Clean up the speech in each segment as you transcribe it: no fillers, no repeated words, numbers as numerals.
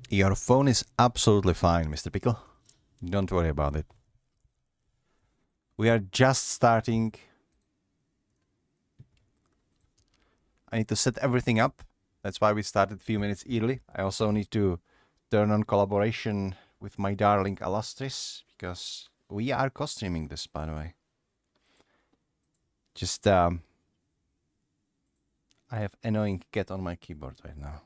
Your phone is absolutely fine, Mr. Pickle. Don't worry about it. We are just starting. I need to set everything up. That's why we started a few minutes early. I also need to turn on collaboration with my darling Alastriz, because we are co-streaming this, by the way. Just, I have annoying cat on my keyboard right now.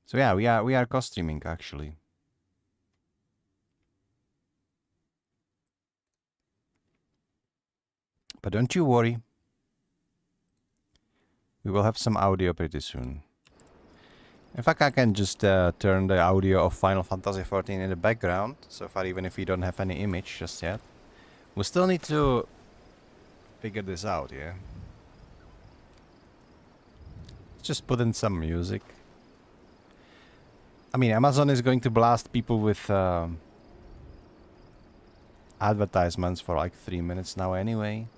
So yeah, we are co-streaming actually. But don't you worry. We will have some audio pretty soon. In fact, I can just turn the audio of Final Fantasy XIV in the background, so far even if we don't have any image just yet. We still need to figure this out, yeah? Just put in some music. I mean, Amazon is going to blast people with advertisements for like 3 minutes now anyway.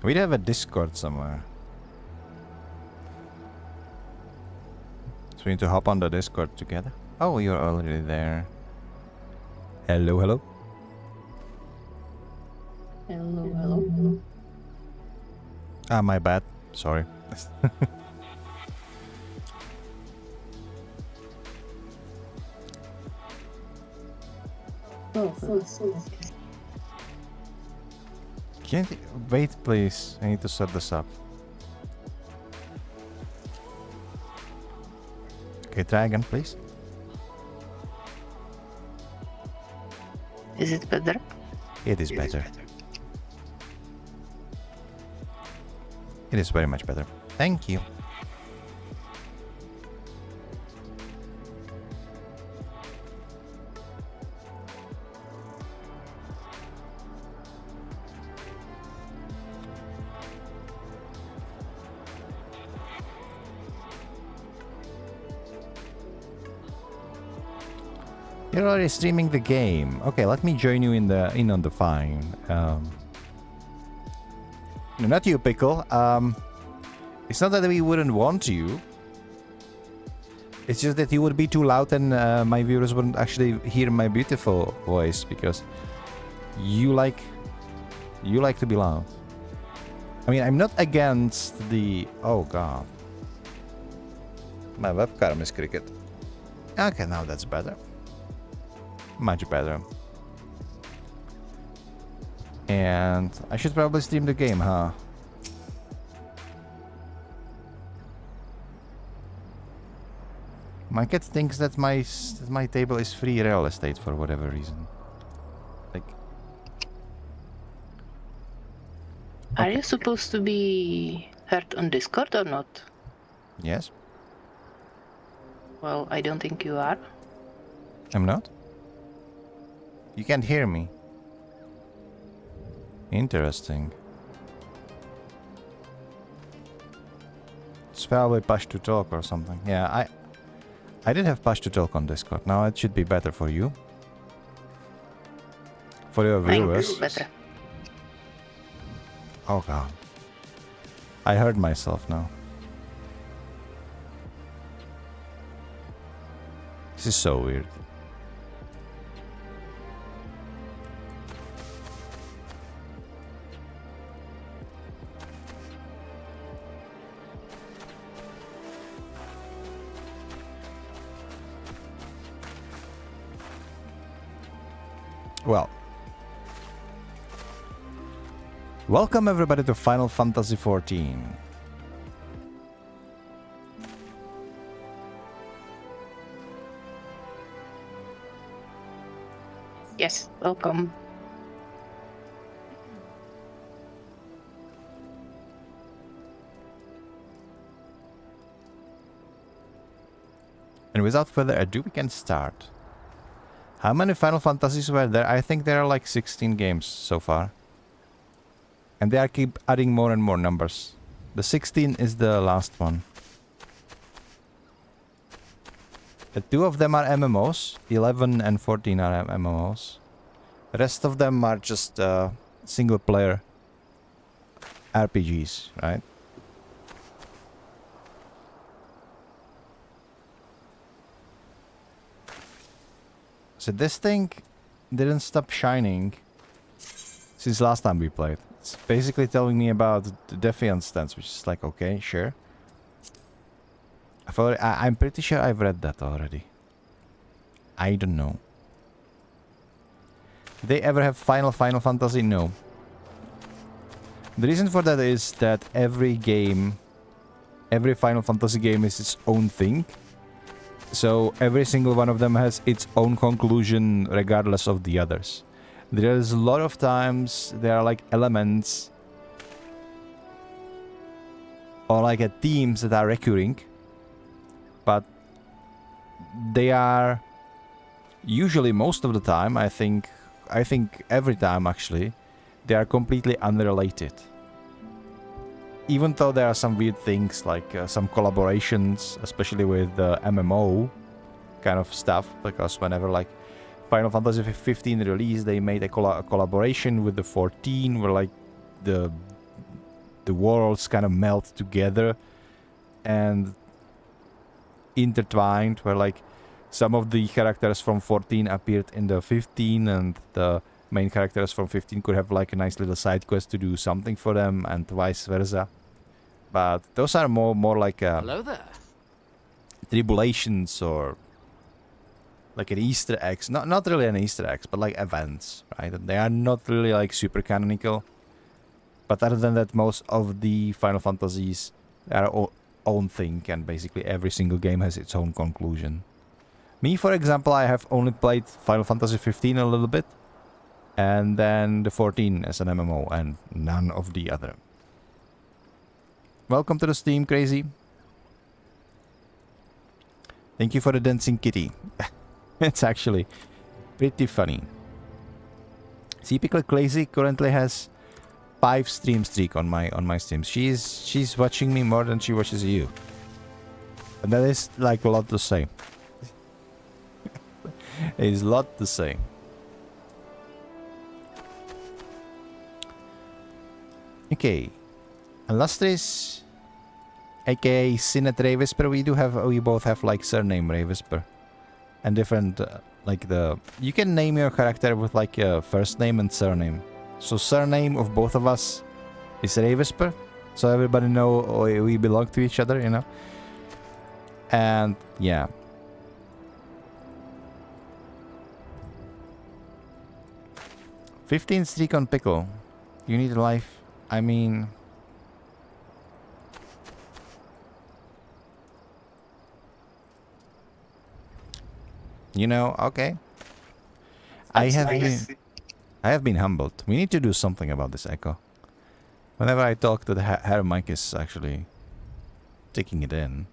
We'd have a Discord somewhere. So we need to hop on the Discord together. Oh, you're already there. Hello, hello. Hello, hello. Ah, my bad. Sorry. Oh. Can't wait, please. I need to set this up. Okay, try again, please. Is it better? It is better. It is very much better. Thank you. You're already streaming the game. Okay, let me join you in on the fine. No, not you, Pickle. It's not that we wouldn't want you. It's just that you would be too loud and my viewers wouldn't actually hear my beautiful voice because you like to be loud. I mean, I'm not against the... Oh, God. My webcam is cricket. Okay, now that's better. Much better. And I should probably stream the game, huh? My cat thinks that my table is free real estate for whatever reason. Like... Are you supposed to be heard on Discord or not? Yes? Well, I don't think you are. I'm not? You can't hear me. Interesting. It's probably push to talk or something. Yeah, I did have push to talk on Discord. Now it should be better for you. For your viewers. Better. Oh, God. I heard myself now. This is so weird. Well. Welcome everybody to Final Fantasy XIV. Yes, welcome. And without further ado, we can start. How many Final Fantasies were there? I think there are like 16 games so far. And they are keep adding more and more numbers. The 16 is the last one. The 2 of them are MMOs. 11 and 14 are MMOs. The rest of them are just single player RPGs, right? So this thing didn't stop shining since last time we played. It's basically telling me about the Defiant stance, which is like, okay, sure. I'm pretty sure I've read that already. I don't know. Did they ever have Final Fantasy? No. The reason for that is that every Final Fantasy game is its own thing. So every single one of them has its own conclusion regardless of the others. There's a lot of times there are like elements or like themes that are recurring, but they are usually, most of the time, I think every time actually, they are completely unrelated. Even though there are some weird things like some collaborations, especially with the MMO kind of stuff, because whenever like Final Fantasy XV released, they made a collaboration with the 14 where like the worlds kind of melt together and intertwined, where like some of the characters from 14 appeared in the 15 and the main characters from 15 could have like a nice little side quest to do something for them and vice versa. But those are more like Hello there. tribulations or like an Easter eggs. Not really an Easter eggs, but like events, right? They are not really like super canonical. But other than that, most of the Final Fantasies are own thing, and basically every single game has its own conclusion. Me, for example, I have only played Final Fantasy 15 a little bit, and then the 14 as an MMO, and none of the other. Welcome to the stream, Crazy. Thank you for the dancing kitty. It's actually pretty funny. Typical Crazy currently has 5 stream streak on my streams. She's watching me more than she watches you. And that is like a lot to say. It is a lot to say. Okay. Alastriz, aka Sinet Raywisper, we both have like surname Raywisper. And different, like you can name your character with like a first name and surname. So surname of both of us is Raywisper, so everybody know we belong to each other, you know. And yeah. "15 streak on Pickle. You need a life." I mean, you know, okay. I have been humbled. We need to do something about this echo. Whenever I talk to the her mic is actually taking it in.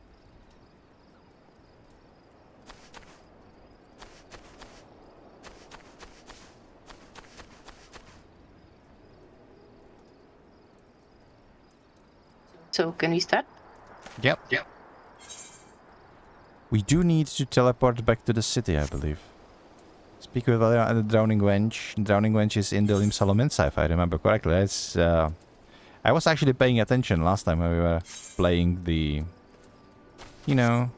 So, can we start? Yep. We do need to teleport back to the city, I believe. Speak with the Drowning Wench. Drowning Wench is in the Lim Salomensa, if I remember correctly. It's, I was actually paying attention last time when we were playing the... You know...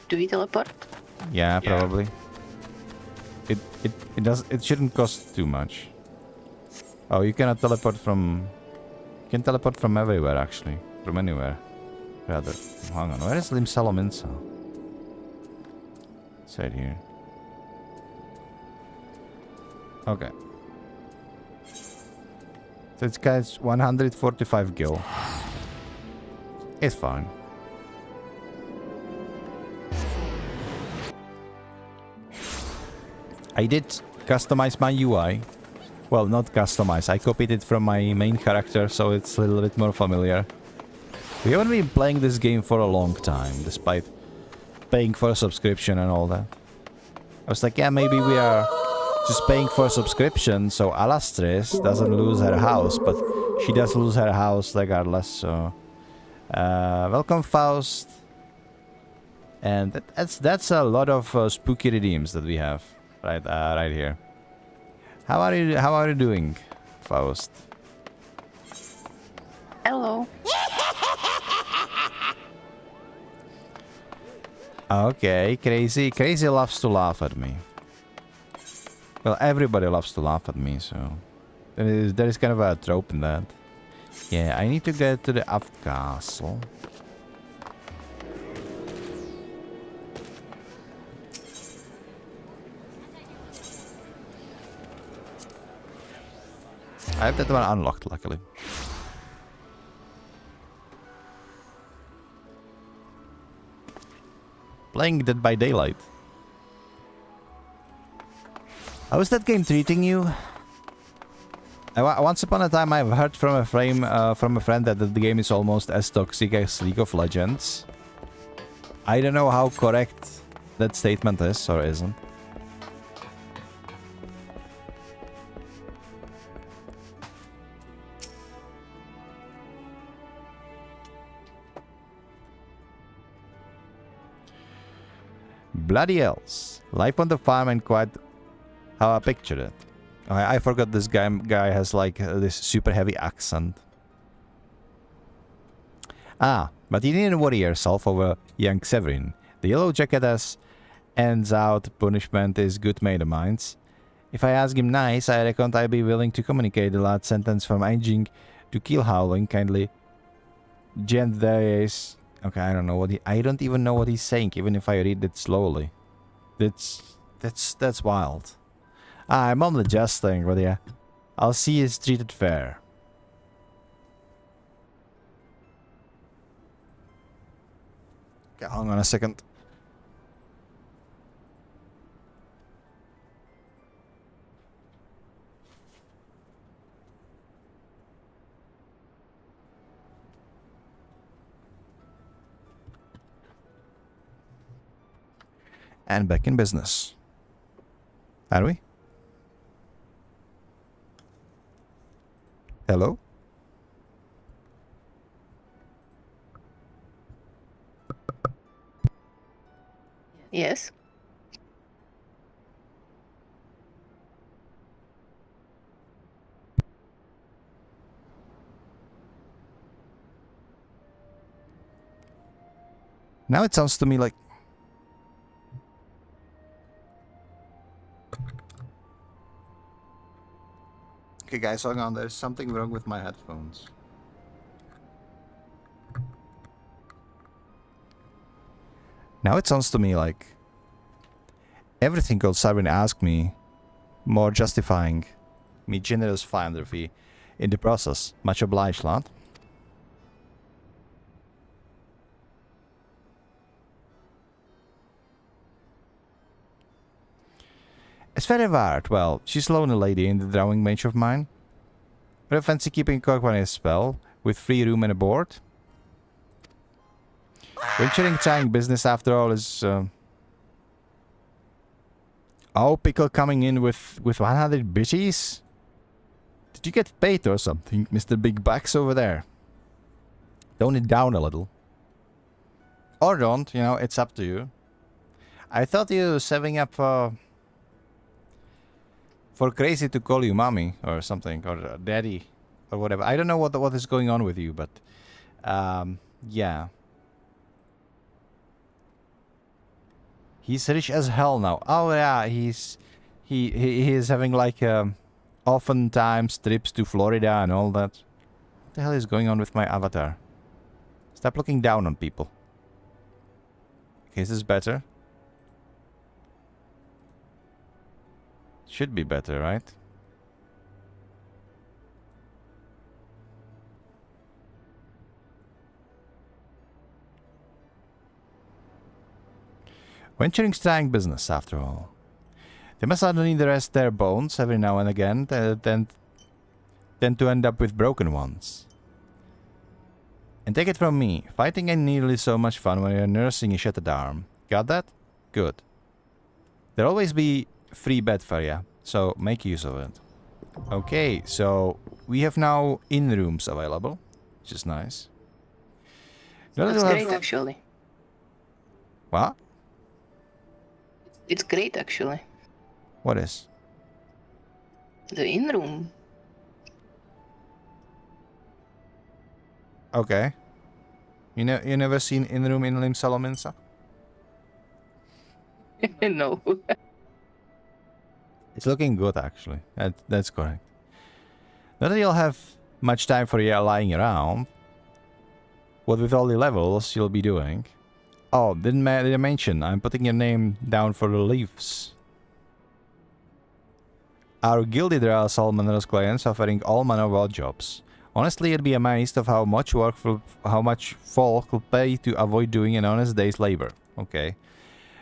Do we teleport? Yeah, probably. It shouldn't cost too much. Oh, you cannot teleport from... You can teleport from everywhere, actually. From anywhere. Rather, hang on, where is Lim Salaminsa? It's right here. Okay. So it's got 145 gil. It's fine. I did customize my UI. Well, not customize. I copied it from my main character, so it's a little bit more familiar. We haven't been playing this game for a long time, despite paying for a subscription and all that. I was like, yeah, maybe we are just paying for a subscription, so Alastriz doesn't lose her house, but she does lose her house regardless, so... welcome, Faust. And that's a lot of spooky redeems that we have right here. How are you doing, Faust? Hello. Okay, Crazy loves to laugh at me. Well, everybody loves to laugh at me, so there is kind of a trope in that. Yeah, I need to get to the up castle. I have that one unlocked, luckily. Playing Dead by Daylight. How is that game treating you? Once upon a time, I've heard from a friend that the game is almost as toxic as League of Legends. I don't know how correct that statement is or isn't. Bloody hells. Life on the farm and quite how I pictured it. I forgot this guy has like this super heavy accent. Ah, but you needn't worry yourself over young Severin. The yellow jacket as ends out punishment is good mate of mine. If I ask him nice, I reckon I'd be willing to communicate the last sentence from aging to kill howling kindly. Gent there is... Okay, I don't know what I don't even know what he's saying, even if I read it slowly. That's wild. I'm only jesting, but yeah. I'll see he's treated fair. Okay, hang on a second. And back in business. Are we? Hello? Yes. Now it sounds to me like... Okay guys, hang on, there's something wrong with my headphones. Now it sounds to me like everything old Siren asked me, more justifying me generous 500 fee in the process. Much obliged, lad. It's very hard. Well, she's a lonely lady in the drawing mage of mine. But I fancy keeping a spell with free room and a board. Venturing trying business after all is... Oh, Pickle coming in with 100 bitties? Did you get paid or something, Mr. Big Bucks over there? Tone it down a little. Or don't, you know, it's up to you. I thought you were saving up for Crazy to call you mommy or something, or daddy, or whatever. I don't know what is going on with you, but yeah. He's rich as hell now. Oh yeah, he is having like oftentimes trips to Florida and all that. What the hell is going on with my avatar? Stop looking down on people. Okay, is this better? Should be better, right? Venturing's trying business, after all. They must not need to rest their bones every now and again, than to end up with broken ones. And take it from me, fighting ain't nearly so much fun when you're nursing a shattered arm. Got that? Good. There'll always be free bed for ya, so make use of it. Okay, so we have now in-rooms available, which is nice. That's great, actually. What? It's great, actually. What is? The in-room. Okay. You never seen in-room in Lim Salominsa? No. It's looking good, actually. That's correct. Not that you'll have much time for you lying around. What with all the levels you'll be doing. Oh, did I mention I'm putting your name down for the leaves. Our guilty there are Salmoner's clients offering all manner of odd jobs. Honestly, you'd be amazed of how much folk will pay to avoid doing an honest day's labor. Okay.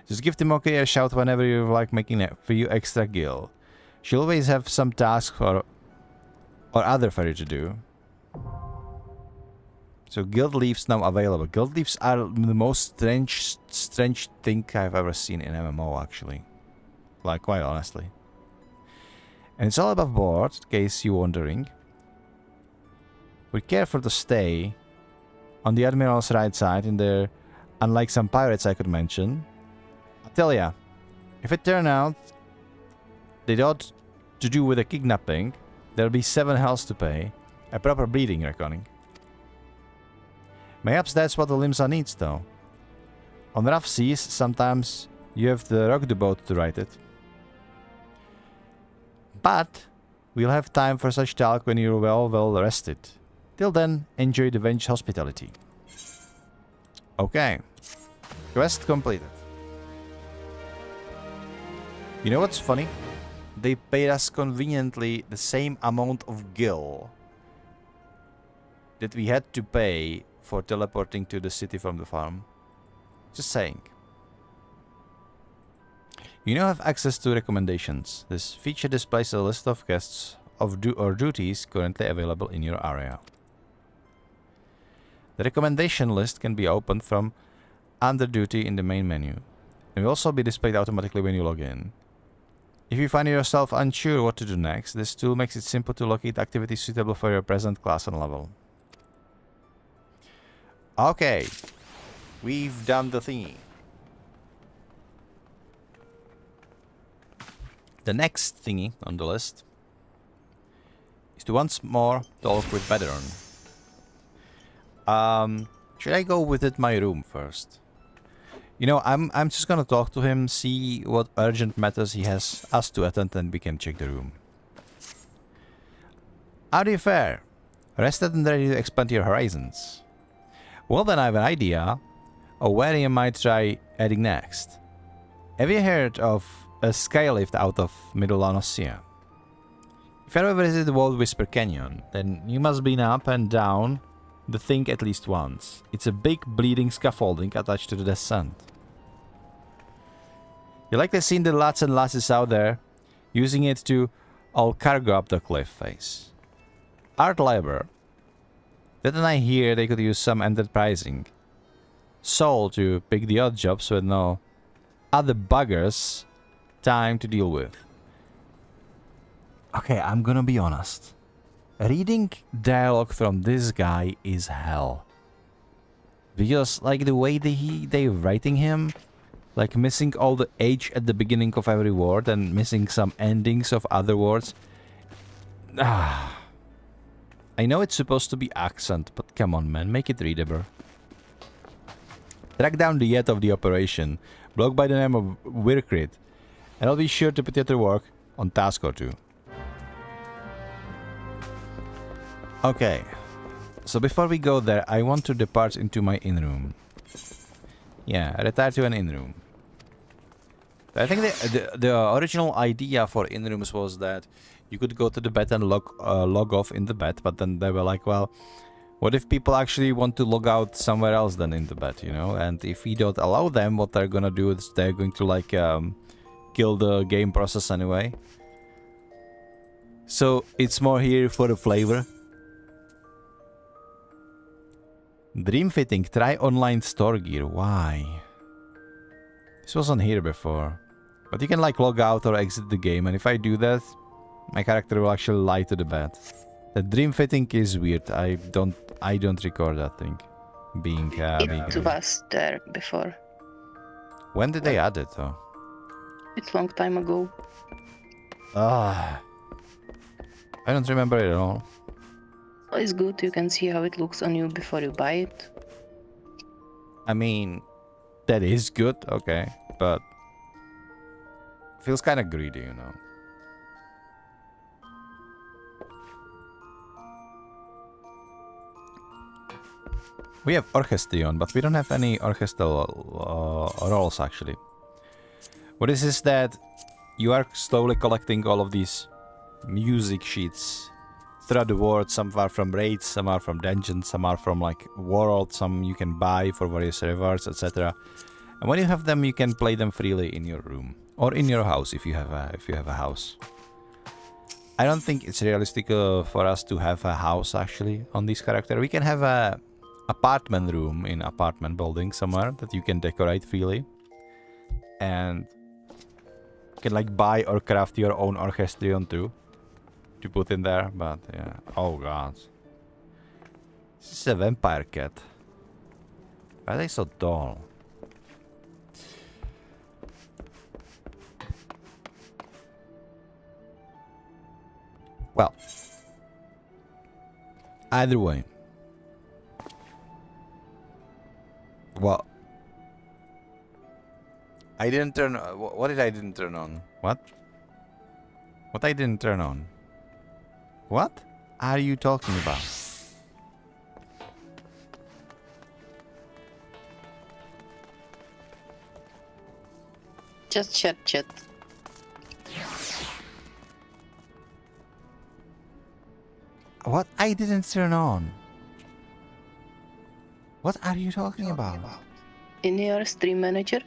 Just give Timokey a shout whenever you like making a few extra gil. She'll always have some task or other for you to do. So guild leaves now available. Guild leaves are the most strange thing I've ever seen in MMO, actually. Like, quite honestly. And it's all above board, in case you're wondering. We're careful to stay on the Admiral's right side in there, unlike some pirates I could mention. I tell ya, if it turn out they ought to do with a kidnapping, there'll be 7 hells to pay. A proper bleeding reckoning. Mayhaps that's what the Limsa needs, though. On rough seas, sometimes you have to rock the boat to ride it. But we'll have time for such talk when you're well rested. Till then, enjoy the Venge hospitality. Okay. Quest completed. You know what's funny? They paid us conveniently the same amount of gil that we had to pay for teleporting to the city from the farm. Just saying. You now have access to recommendations. This feature displays a list of quests or duties currently available in your area. The recommendation list can be opened from under duty in the main menu, and will also be displayed automatically when you log in. If you find yourself unsure what to do next, this tool makes it simple to locate activities suitable for your present class and level. Okay, we've done the thingy. The next thingy on the list is to once more talk with Bedron. Should I go visit my room first? You know, I'm just gonna talk to him, see what urgent matters he has us to attend, and we can check the room. How do you fare? Rested and ready to expand your horizons? Well, then I have an idea of where you might try heading next. Have you heard of a skylift out of Middle Lanossia? If you ever visited the Raywisper Canyon, then you must have been up and down the thing at least once. It's a big bleeding scaffolding attached to the descent. You likely seen the lads and lasses out there using it to all cargo up the cliff face. Art labor. Didn't I hear they could use some enterprising soul to pick the odd jobs with no other buggers time to deal with? Okay, I'm gonna be honest. Reading dialogue from this guy is hell. Because, like, the way they're writing him, like missing all the H at the beginning of every word and missing some endings of other words. I know it's supposed to be accent, but come on, man, make it readable. Track down the yet of the operation, bloke by the name of Wirkrit, and I'll be sure to put you to work on task or two. Okay. So before we go there, I want to depart into my inn room. Yeah, retire to an inn room. I think the original idea for inn rooms was that you could go to the bed and log off in the bed, but then they were like, well, what if people actually want to log out somewhere else than in the bed, you know? And if we don't allow them, what they're gonna do is they're going to like kill the game process anyway. So it's more here for the flavor. Dream fitting, try online store gear. Why? This wasn't here before. But you can like log out or exit the game, and if I do that, my character will actually lie to the bed. The dream fitting is weird. I don't record that thing. It was there before. When did they add it though? It's a long time ago. Ah, I don't remember it at all. So it's good, you can see how it looks on you before you buy it. I mean, that is good, okay, but feels kind of greedy, you know. We have Orchestrion, but we don't have any orchestral rolls actually. What is that you are slowly collecting all of these music sheets throughout the world. Some are from raids, some are from dungeons, some are from like world, some you can buy for various rewards, etc. And when you have them, you can play them freely in your room or in your house if you have a house. I don't think it's realistic for us to have a house actually on this character. We can have a apartment room in apartment building somewhere that you can decorate freely, and you can like buy or craft your own Orchestrion too to put in there. But yeah, oh god, this is a vampire cat. Why are they so tall? Well, either way. Well, I didn't turn. What did I didn't turn on? What? What I didn't turn on? What are you talking about? Just chat. What I didn't turn on? What are you talking about? In your stream manager,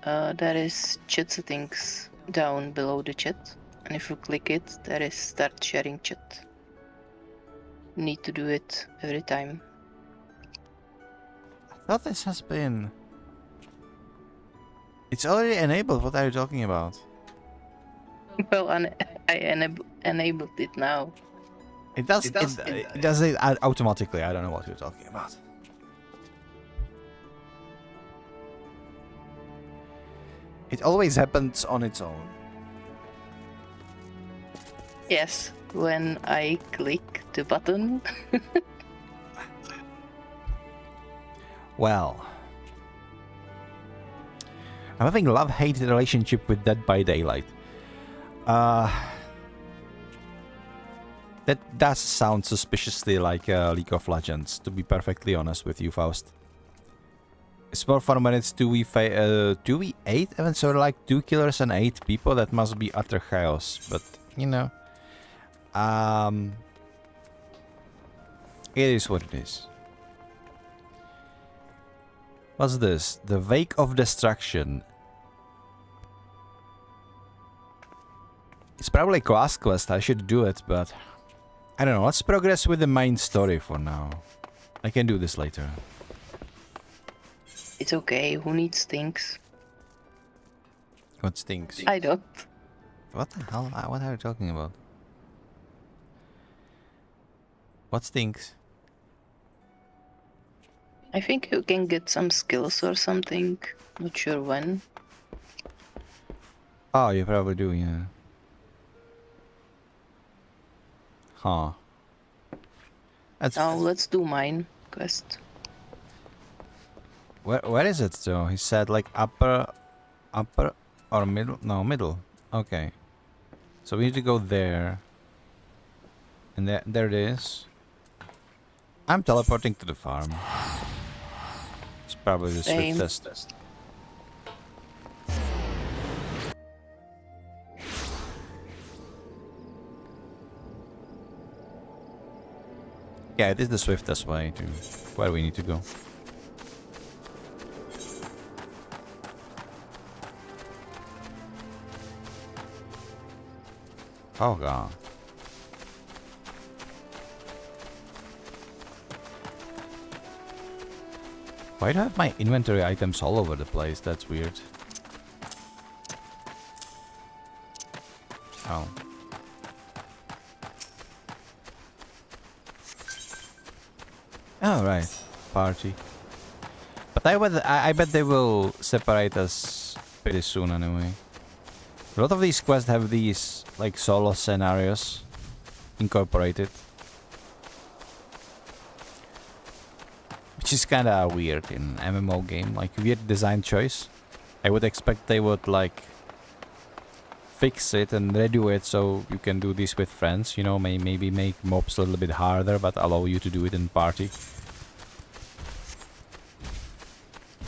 there is chat settings down below the chat, and if you click it, there is start sharing chat. You need to do it every time. I thought this has been... It's already enabled. What are you talking about? Well, I enabled it now. It does it automatically. I don't know what you're talking about. It always happens on its own. Yes, when I click the button. Well, I'm having a love-hate relationship with Dead by Daylight. That does sound suspiciously like League of Legends, to be perfectly honest with you, Faust. It's more fun when it's 2v8, even so like 2 killers and 8 people. That must be utter chaos, but you know, it is what it is. What's this? The Wake of Destruction. It's probably a class quest, I should do it, but I don't know. Let's progress with the main story for now. I can do this later. It's okay, who needs things? What stinks? I don't. What the hell? What are you talking about? What stinks? I think you can get some skills or something. Not sure when. Oh, you probably do, yeah. Huh. Now let's do mine quest. Where is it though? He said like upper or middle? No, middle. Okay. So we need to go there. And there it is. I'm teleporting to the farm. It's probably the Same. swiftest. Yeah, it is the swiftest way to where we need to go. Oh god. Why do I have my inventory items all over the place? That's weird. Oh. Oh, right. Party. But I bet they will separate us pretty soon anyway. A lot of these quests have these, like, solo scenarios incorporated. Which is kinda weird in MMO game, like, weird design choice. I would expect they would, like, fix it and redo it so you can do this with friends, you know, maybe make mobs a little bit harder, but allow you to do it in party.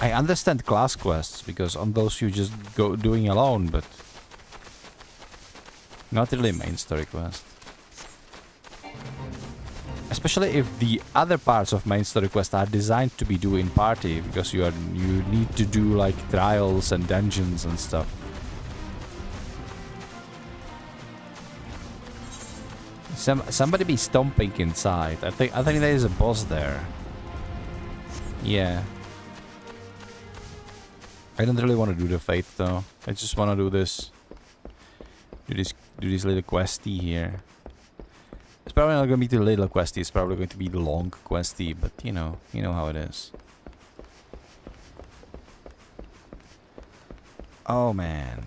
I understand class quests, because on those you just go doing alone, but not really main story quest. Especially if the other parts of main story quest are designed to be do in party, because you need to do like trials and dungeons and stuff. Somebody be stomping inside. I think there is a boss there. Yeah. I don't really want to do the fate though. I just want to do this. Do this little questy here. It's probably not going to be the little questy. It's probably going to be the long questy. But you know how it is. Oh man.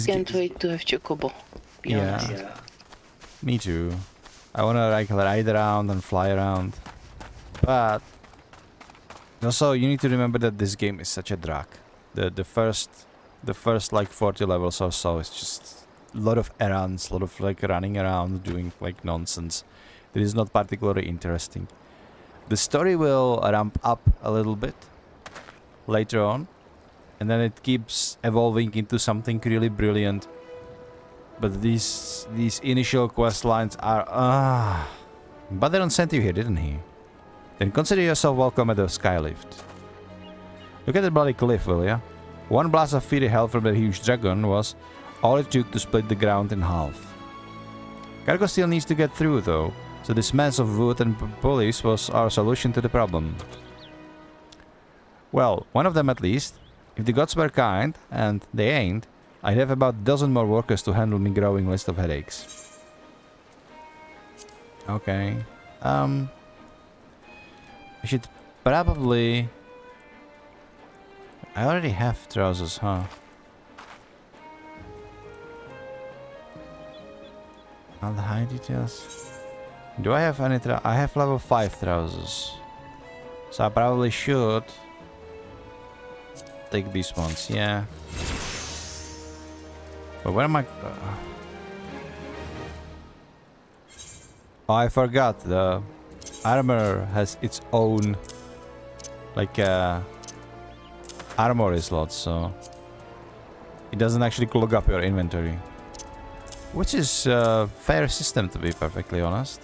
Can't wait to have Chocobo. Yeah. Me too. I want to like ride around and fly around. But also you need to remember that this game is such a drag. The first like 40 levels or so is just a lot of errands, a lot of like running around doing like nonsense. It is not particularly interesting. The story will ramp up a little bit later on, and then it keeps evolving into something really brilliant. But these initial quest lines are But Baderon sent you here, didn't he? Then consider yourself welcome at the skylift. Look at the bloody cliff, will ya? One blast of fiery hell from that huge dragon was all it took to split the ground in half. Cargo still needs to get through though, so this mess of wood and pulleys was our solution to the problem. Well, one of them at least. If the gods were kind, and they ain't, I'd have about a dozen more workers to handle my growing list of headaches. Okay. I should probably... I already have trousers, huh? All the high details. Do I have any I have level 5 trousers. So I probably should take these ones, yeah. But where am I? Oh, I forgot. The armor has its own, like, armory slots, so it doesn't actually clog up your inventory. Which is a fair system, to be perfectly honest.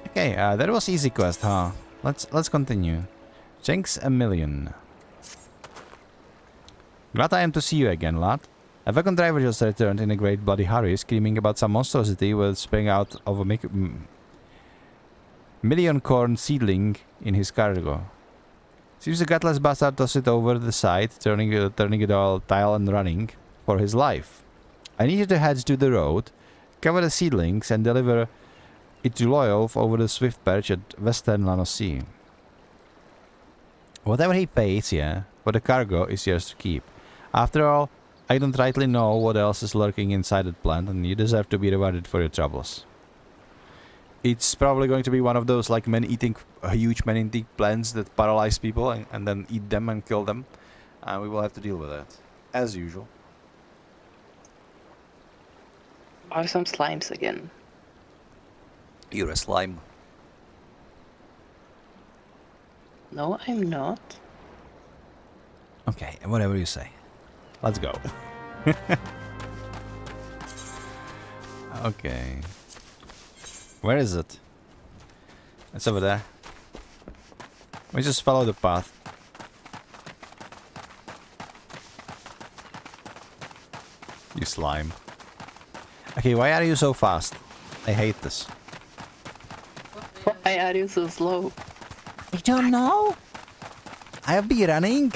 Okay, that was easy quest, huh? Let's continue. Jenks a million. Glad I am to see you again, lad. A wagon driver just returned in a great bloody hurry, screaming about some monstrosity will spring out of a million corn seedling in his cargo. Seems the gutless bastard tossed it over the side, turning it all tile and running for his life. I needed to head to the road, cover the seedlings, and deliver it to Loyolf over the swift perch at Western Lanosea. Whatever he pays, yeah, for the cargo is yours to keep. After all, I don't rightly know what else is lurking inside that plant, and you deserve to be rewarded for your troubles. It's probably going to be one of those like huge man-eating plants that paralyze people and then eat them and kill them. And we will have to deal with that, as usual. Or some slimes again. You're a slime. No, I'm not. Okay, whatever you say. Let's go. Okay. Where is it? It's over there. We just follow the path. You slime. Okay, why are you so fast? I hate this. Why are you so slow? I don't know. I'll be running.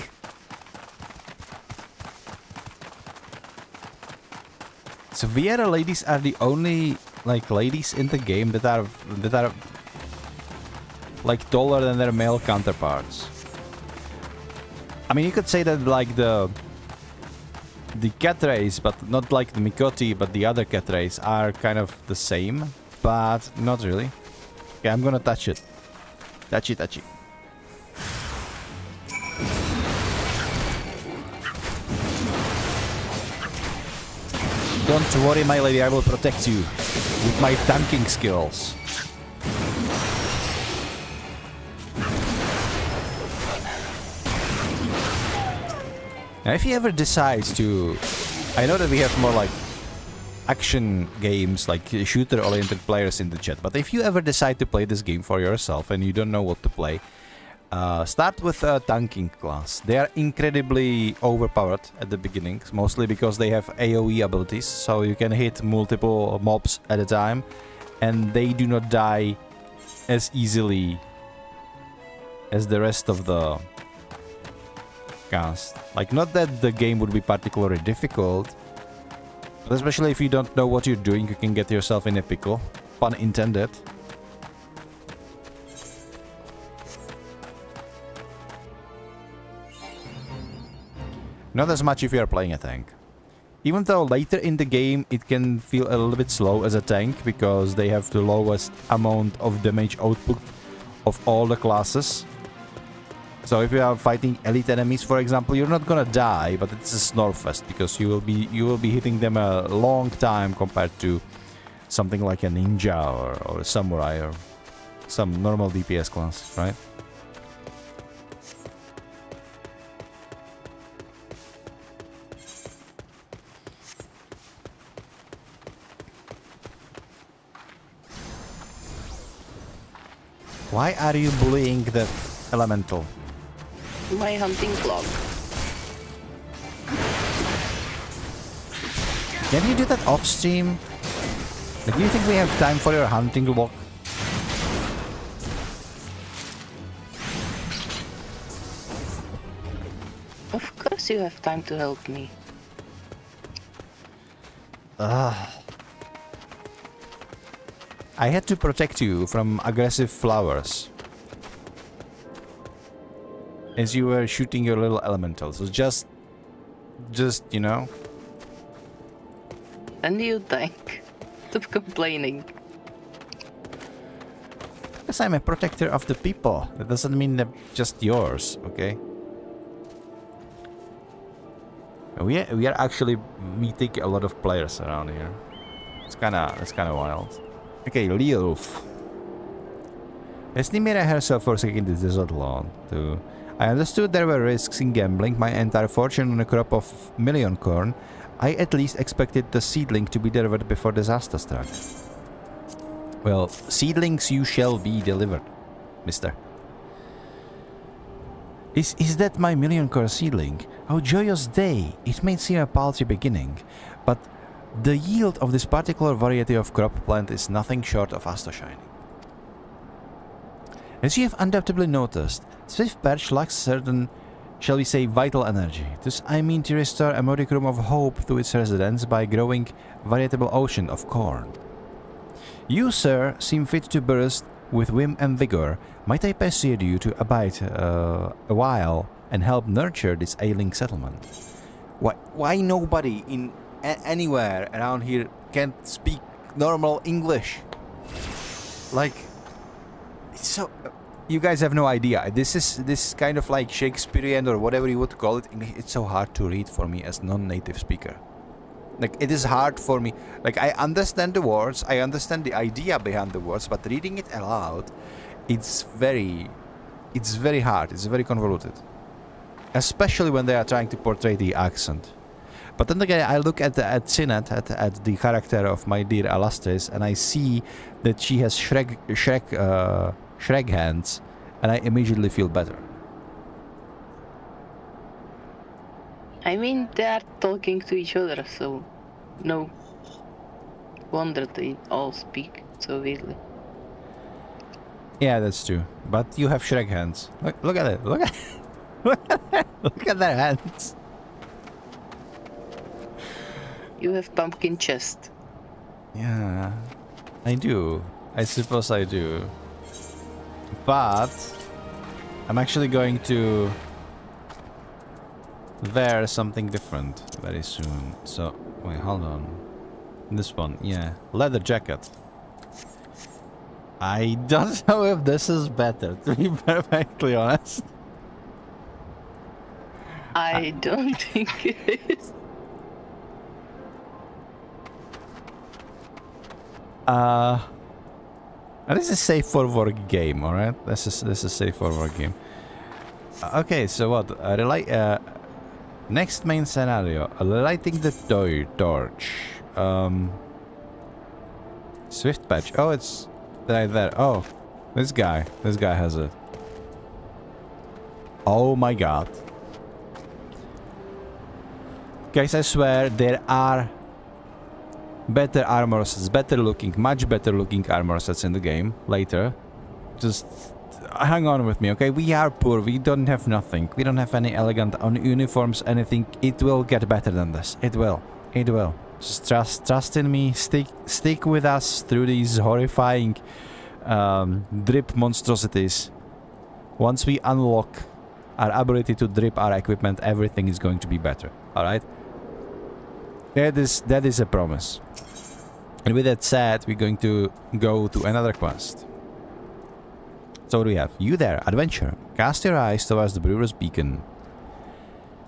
So Viera ladies are the only like ladies in the game that are like taller than their male counterparts. I mean, you could say that like the cat race, but not like the Mikoti, but the other cat race are kind of the same, but not really. Okay, I'm gonna touch it. Touchy, touchy. Don't worry, my lady, I will protect you with my tanking skills. Now, if he ever decides to... I know that we have more like action games, like shooter-oriented players in the chat, but if you ever decide to play this game for yourself and you don't know what to play, start with a tanking class. They are incredibly overpowered at the beginning, mostly because they have AoE abilities, so you can hit multiple mobs at a time, and they do not die as easily as the rest of the cast. Like, not that the game would be particularly difficult, but especially if you don't know what you're doing, you can get yourself in a pickle. Pun intended. Not as much if you are playing a tank. Even though later in the game it can feel a little bit slow as a tank, because they have the lowest amount of damage output of all the classes. So if you are fighting elite enemies, for example, you're not gonna die, but it's a snowfest because you will be hitting them a long time compared to something like a ninja or a samurai or some normal DPS class, right? Why are you bullying that elemental? My hunting clock. Can you do that off stream? Like, do you think we have time for your hunting block? Of course you have time to help me. I had to protect you from aggressive flowers as you were shooting your little elementals. So just, you know. And you tank. Stop complaining. Because I'm a protector of the people. That doesn't mean they're just yours, okay? We are actually meeting a lot of players around here. It's kinda wild. Okay, Leolf. Has Nimira herself forsaken the desert land too? I understood there were risks in gambling my entire fortune on a crop of million corn. I at least expected the seedling to be delivered before disaster struck. Well, seedlings you shall be delivered, mister. Is that my million core seedling? Oh, joyous day! It may seem a paltry beginning, but the yield of this particular variety of crop plant is nothing short of astonishing. As you have undoubtedly noticed, Swift Perch lacks certain, shall we say, vital energy. Thus, I mean to restore a modicum of hope to its residents by growing a veritable ocean of corn. You, sir, seem fit to burst with vim and vigor. Might I persuade you to abide a while and help nurture this ailing settlement? Why nobody in anywhere around here can't speak normal English? Like, it's so... You guys have no idea. This kind of like Shakespearean or whatever you would call it. It's so hard to read for me as non-native speaker. Like, it is hard for me. Like, I understand the words, I understand the idea behind the words, but reading it aloud, it's very hard. It's very convoluted. Especially when they are trying to portray the accent. But then again, I look at Sinet, at the character of my dear Alastriz, and I see that she has Shrek hands, and I immediately feel better. I mean, they are talking to each other, so no wonder they all speak so weirdly. Yeah, that's true. But you have Shrek hands. Look at it. Look at look at their hands. You have pumpkin chest. Yeah, I do. I suppose I do. But I'm actually going to wear something different very soon. So, wait, hold on. This one, yeah. Leather jacket. I don't know if this is better, to be perfectly honest. I don't think it is. This is a safe for work game, alright? This is a safe for work game. Okay, so what? Next main scenario. Lighting the torch. Swift patch. Oh, it's right there. Oh, this guy has it. Oh my god. Guys, I swear there are better armor sets, much better looking armor sets in the game later. Just hang on with me, okay? We are poor, we don't have nothing. We don't have any elegant uniforms, anything. It will get better than this. It will. It will. Just trust in me. Stick with us through these horrifying drip monstrosities. Once we unlock our ability to drip our equipment, everything is going to be better. Alright? That is a promise. And with that said, we're going to go to another quest. So what do we have? You there, adventure. Cast your eyes towards the brewer's beacon.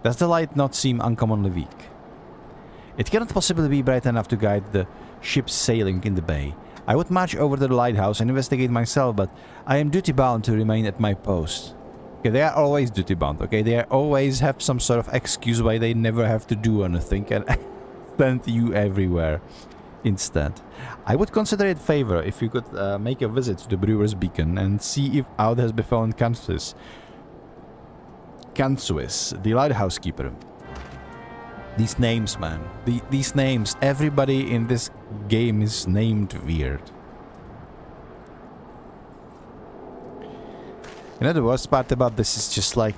Does the light not seem uncommonly weak? It cannot possibly be bright enough to guide the ships sailing in the bay. I would march over to the lighthouse and investigate myself, but I am duty-bound to remain at my post. Okay, they are always duty-bound, okay? They always have some sort of excuse why they never have to do anything and send you everywhere instead. I would consider it favor if you could make a visit to the brewer's beacon and see if aught has befallen Kansuis, the lighthouse keeper. These names, man. These names. Everybody in this game is named weird. You know, the worst part about this is just like...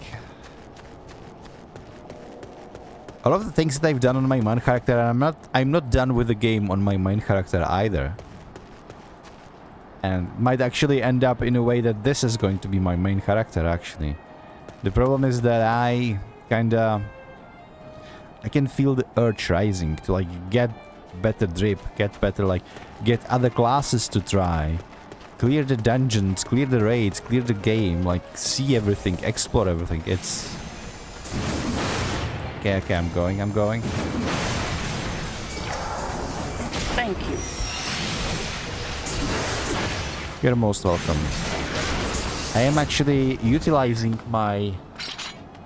all of the things that I've done on my main character, and I'm not done with the game on my main character either. And might actually end up in a way that this is going to be my main character, actually. The problem is that I can feel the urge rising to like get better drip, get other classes to try. Clear the dungeons, clear the raids, clear the game, like see everything, explore everything. It's... Okay, I'm going. Thank you. You're most welcome. I am actually utilizing my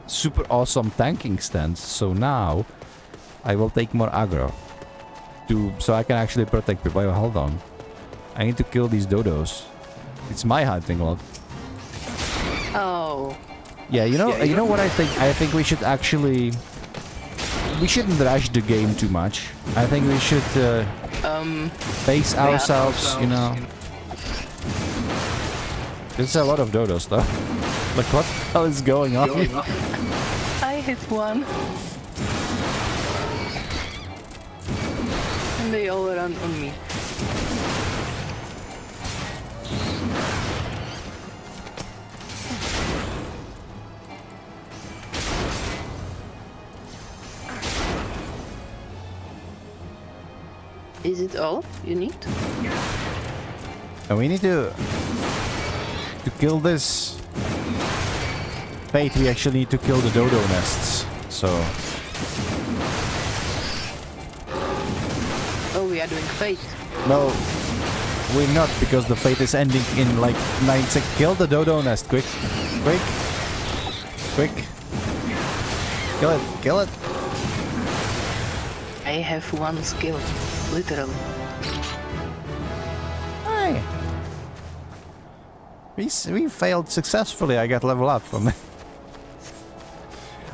super awesome tanking stance, so now I will take more aggro so I can actually protect people. Wait, hold on. I need to kill these dodos. It's my hunting log. Oh. Yeah, you know what I think? I think we should actually... we shouldn't rush the game too much. I think we should pace ourselves, you know. There's a lot of dodos though. Like what the hell is going on? I hit one. And they all run on me. Is it all you need? And we need to kill this fate. We actually need to kill the dodo nests. So are doing fate. No, we're not, because the fate is ending in like 9 seconds. Kill the dodo nest, quick. Quick. Quick. Kill it, kill it. I have one skill, literally. Hi. We failed successfully. I got level up from it.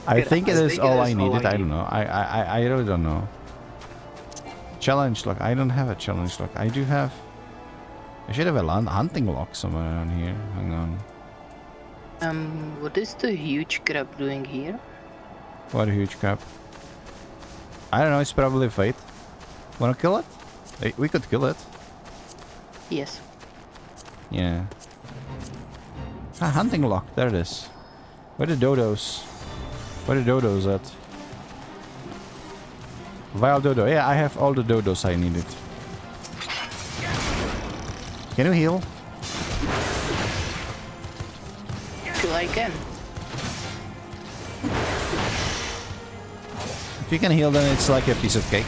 I think it is all I needed. I don't know. I really don't know. Challenge lock. I don't have a challenge lock. I do have... I should have a hunting lock somewhere around here. Hang on. What is the huge crab doing here? What a huge crap. I don't know. It's probably fate. Wanna kill it? Hey, we could kill it. Yes. Yeah. Ah, hunting lock. There it is. Where are the dodos? Where are the dodos at? Wild dodo. Yeah, I have all the dodos I needed. Can you heal? Till I can. If you can heal, then it's like a piece of cake.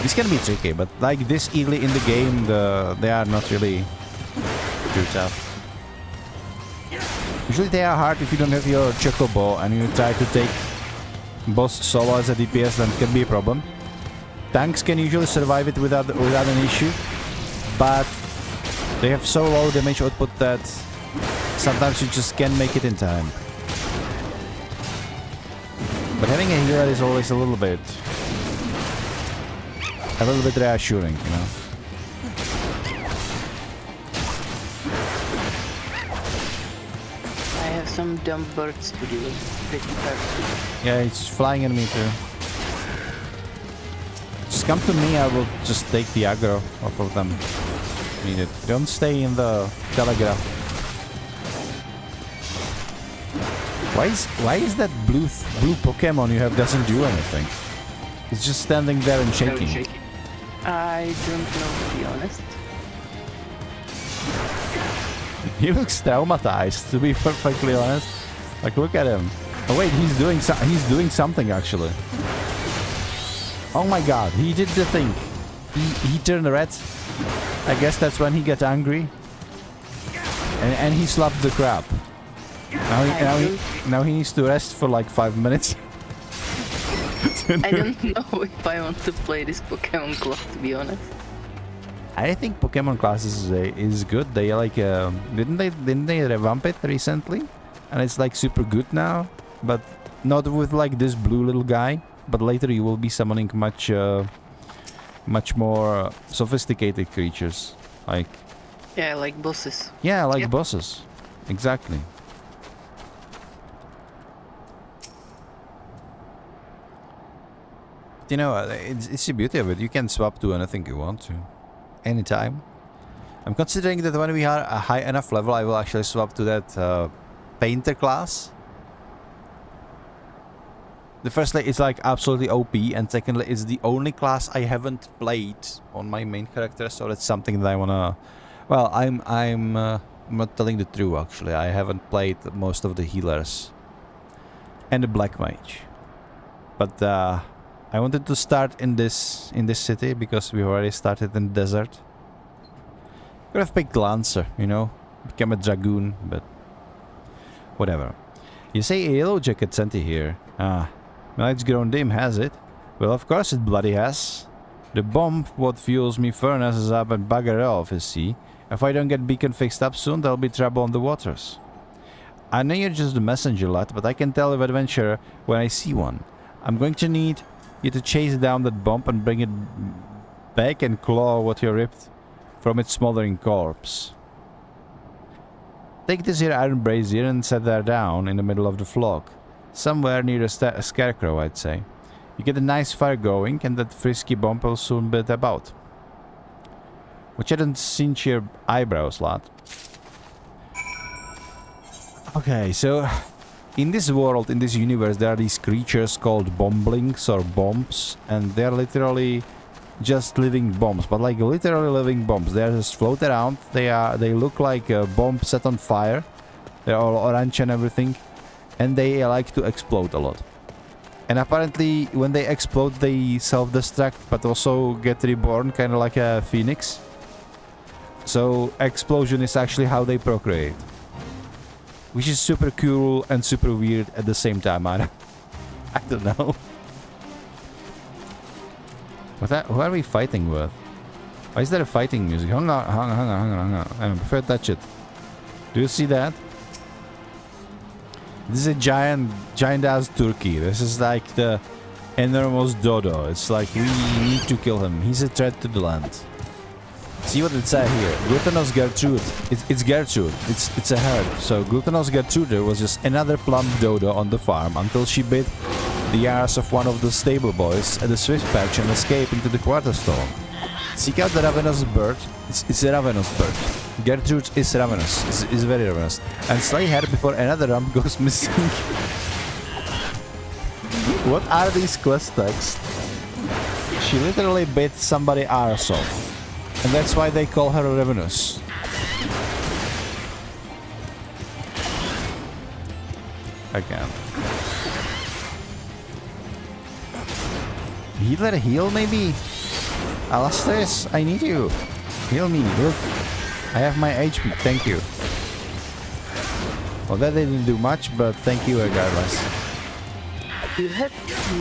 This can be tricky, but like this early in the game, they are not really too tough. Usually they are hard if you don't have your chocobo and you try to take boss solo as a DPS, then it can be a problem. Tanks can usually survive it without an issue, but they have so low damage output that sometimes you just can't make it in time. But having a healer is always a little bit reassuring, you know. I have some dumb birds to deal with. Yeah, it's flying at me too. Just come to me, I will just take the aggro off of them. Need it. Don't stay in the telegraph. Why is that blue Pokemon you have doesn't do anything? It's just standing there and shaking. I don't know, to be honest. He looks traumatized, to be perfectly honest. Like, look at him. Oh wait, he's doing something actually. Oh my god, he did the thing. He turned red. I guess that's when he gets angry. And he slapped the crab. Now he needs to rest for like 5 minutes. I don't know if I want to play this Pokemon class, to be honest. I think Pokemon classes is good. They like didn't they revamp it recently, and it's like super good now, but not with like this blue little guy. But later you will be summoning much more sophisticated creatures, like like bosses. Yeah, like bosses, exactly. You know, it's the beauty of it. You can swap to anything you want to, anytime. I'm considering that when we are a high enough level, I will actually swap to that painter class. The firstly, it's like absolutely OP, and secondly, it's the only class I haven't played on my main character, so that's something that I wanna. Well, I'm not telling the truth actually. I haven't played most of the healers and the black mage, but I wanted to start in this city because we already started in the desert. Could have picked Lancer, you know, become a dragoon, but whatever. You say a yellow jacket sent you here. Ah, Night's Grown Dim has it. Well, of course it bloody has. The bomb what fuels me furnace is up and bugger off, you see. If I don't get beacon fixed up soon, there'll be trouble on the waters. I know you're just the messenger lad, but I can tell of adventure when I see one. I'm going to need you to chase down that bomb and bring it back and claw what you ripped from its smoldering corpse. Take this here iron brazier and set that down in the middle of the flock. Somewhere near a scarecrow, I'd say. You get a nice fire going and that frisky bomb will soon be about. Which I don't cinch your eyebrows, lad. Okay, so in this world, in this universe, there are these creatures called bomblings or bombs, and they're literally just living bombs, but like literally living bombs. They just float around. They look like a bomb set on fire. They're all orange and everything, and they like to explode a lot. And apparently, when they explode, they self-destruct, but also get reborn, kind of like a phoenix. So, explosion is actually how they procreate. Which is super cool and super weird at the same time. I don't know. Who are we fighting with? Why is there a fighting music? Hang on. I prefer to touch it. Do you see that? This is a giant-ass turkey. This is like the enormous dodo. It's like we need to kill him. He's a threat to the land. See what it says here. Glutinous Gertrude. It's Gertrude. It's a herd. So Glutinous Gertrude was just another plump dodo on the farm until she bit the arse of one of the stable boys at the Swift patch and escaped into the Quarterstone. Seek out the ravenous bird. It's a ravenous bird. Gertrude is ravenous. Is very ravenous. And slay her before another rump goes missing. What are these quest texts? She literally bit somebody arse off. And that's why they call her ravenous. Again. Healer heal maybe? Alastriz, I need you. Heal me, look. I have my HP, thank you. Well, that didn't do much, but thank you regardless. You had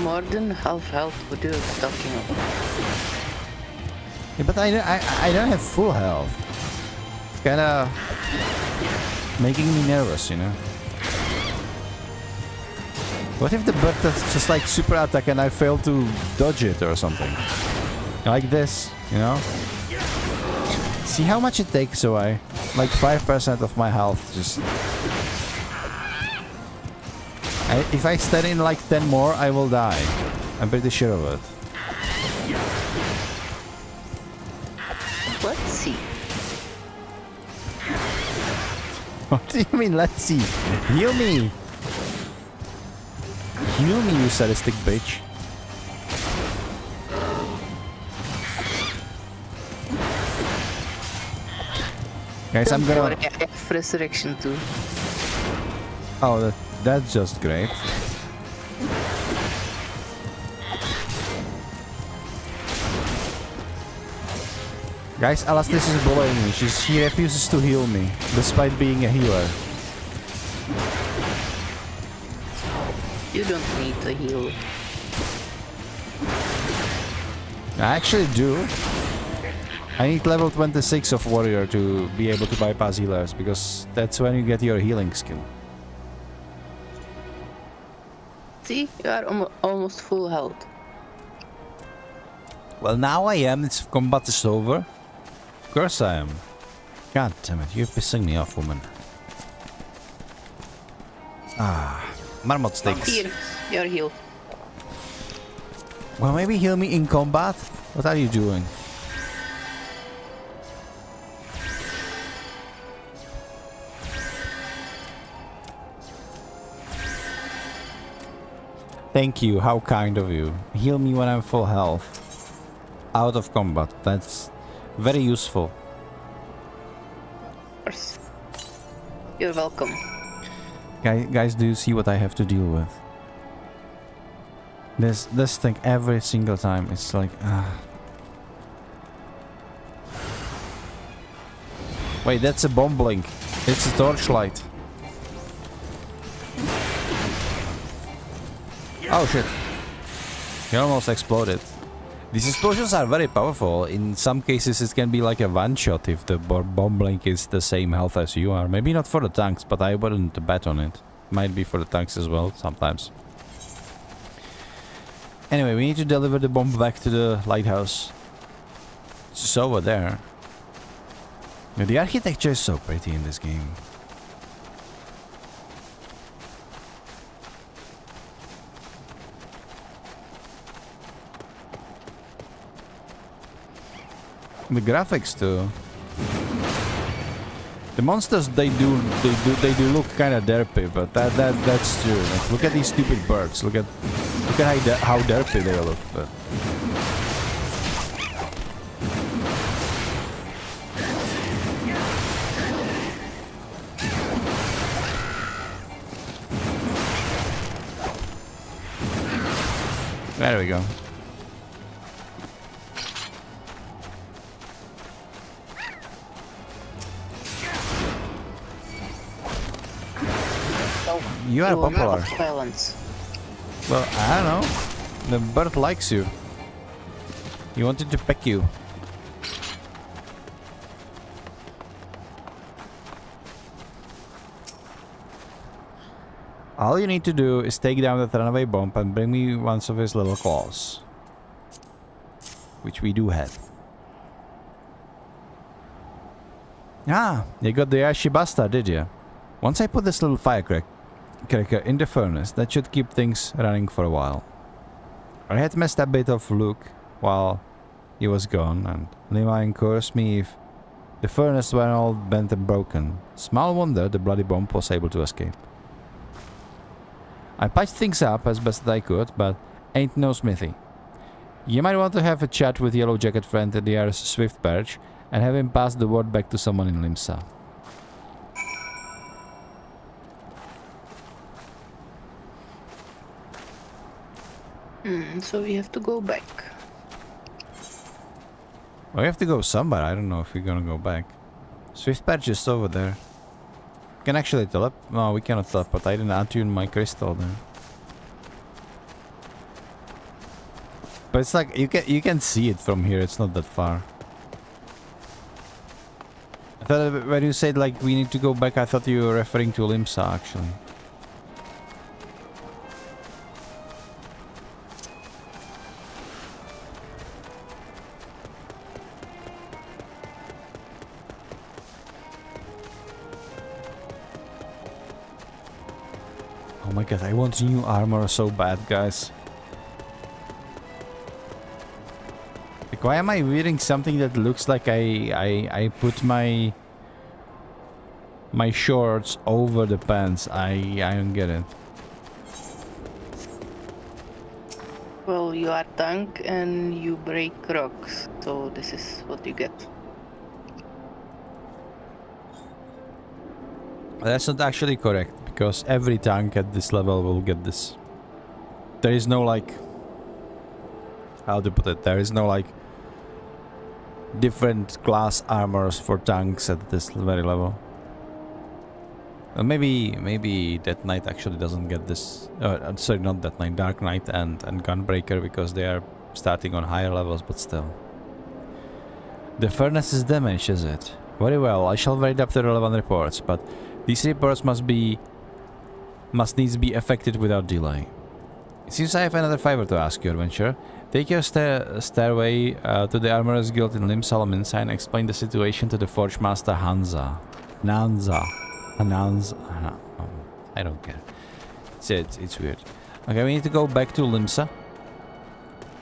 more than half health. What are you talking about? Yeah, but I don't have full health. It's kinda making me nervous, you know? What if the bird that's just like super attack and I fail to dodge it or something? Like this, you know? See how much it takes away? Like 5% of my health just... if I stand in like 10 more, I will die. I'm pretty sure of it. Let's see. What do you mean, let's see? Heal me! Heal me, you sadistic bitch. Guys, I'm gonna... I have resurrection too. Oh, that's just great. Guys, Alastriz is bullying me. She refuses to heal me, despite being a healer. You don't need to heal. I actually do. I need level 26 of warrior to be able to bypass healers, because that's when you get your healing skill. See, you are almost full health. Well, now I am. It's combat is over. Of course I am. God damn it, you're pissing me off, woman. Ah, marmot sticks. Here, your heal. Well, maybe heal me in combat? What are you doing? Thank you, how kind of you. Heal me when I'm full health. Out of combat, that's very useful. Of course. You're welcome. Guys, do you see what I have to deal with? This thing every single time, it's like... Wait, that's a bomb blink. It's a torchlight. Oh shit. He almost exploded. These explosions are very powerful. In some cases it can be like a one-shot if the bomb blink is the same health as you are. Maybe not for the tanks, but I wouldn't bet on it. Might be for the tanks as well, sometimes. Anyway, we need to deliver the bomb back to the lighthouse. It's just over there. Yeah, the architecture is so pretty in this game. The graphics too. The monsters they do look kind of derpy, but that's true. Like, look at these stupid birds. Look at how derpy they look. But There we go. You are popular. Balance. Well, I don't know. The bird likes you. He wanted to peck you. All you need to do is take down that runaway bomb and bring me one of his little claws. Which we do have. Ah, you got the Ashi Basta, did you? Once I put this little firecracker in the furnace, that should keep things running for a while. I had messed a bit of Luke while he was gone, and Lima encouraged me if the furnace were all bent and broken. Small wonder the bloody bomb was able to escape. I patched things up as best I could, but ain't no smithy. You might want to have a chat with Yellow Jacket friend at the Air's Swift Perch and have him pass the word back to someone in Limsa. So we have to go back. We have to go somewhere. I don't know if we're gonna go back. Swift Perch is over there. Can actually teleport. No, we cannot teleport. I didn't attune my crystal there. But it's like you can see it from here. It's not that far. I thought when you said like we need to go back, I thought you were referring to Limsa actually. Oh my god, I want new armor so bad, guys. Like, why am I wearing something that looks like I put my shorts over the pants? I don't get it. Well, you are tank and you break rocks, so this is what you get. That's not actually correct, because every tank at this level will get this. There is no like... How to put it? There is no like... different class armors for tanks at this very level. Maybe Death Knight actually doesn't get this. Sorry, not Death Knight, Dark Knight and Gunbreaker, because they are starting on higher levels, but still. The furnace is damaged, is it? Very well, I shall write up the relevant reports, but these reports must needs be effected without delay. It seems I have another favor to ask you, adventurer. Take your stairway to the Armorer's Guild in Lim Salaminsa and explain the situation to the Forge Master Hansa. I don't care. It's weird. Okay, we need to go back to Limsa.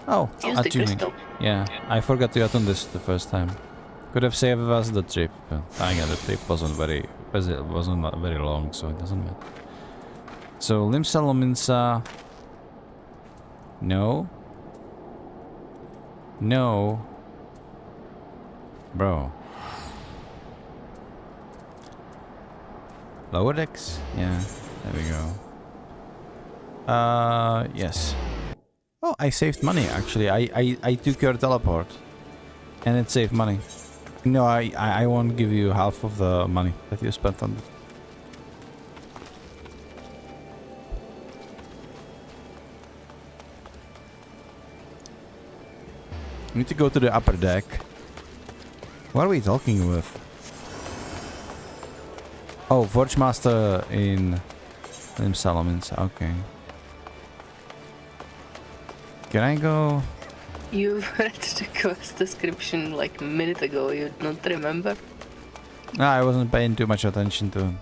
Oh, Use the attuning. crystal. Yeah, I forgot to attune this the first time. Could have saved us the trip. But the trip wasn't very long, so it doesn't matter. So Lim Salaminsa. No. No. Bro. Lower decks? Yeah, there we go. Yes. Oh, I saved money actually. I took your teleport. And it saved money. No, I won't give you half of the money that you spent on it. We need to go to the upper deck. What are we talking with? Oh, Forge Master in Salamins. Okay. Can I go? You've read the quest description like a minute ago, you don't remember? No, I wasn't paying too much attention to it.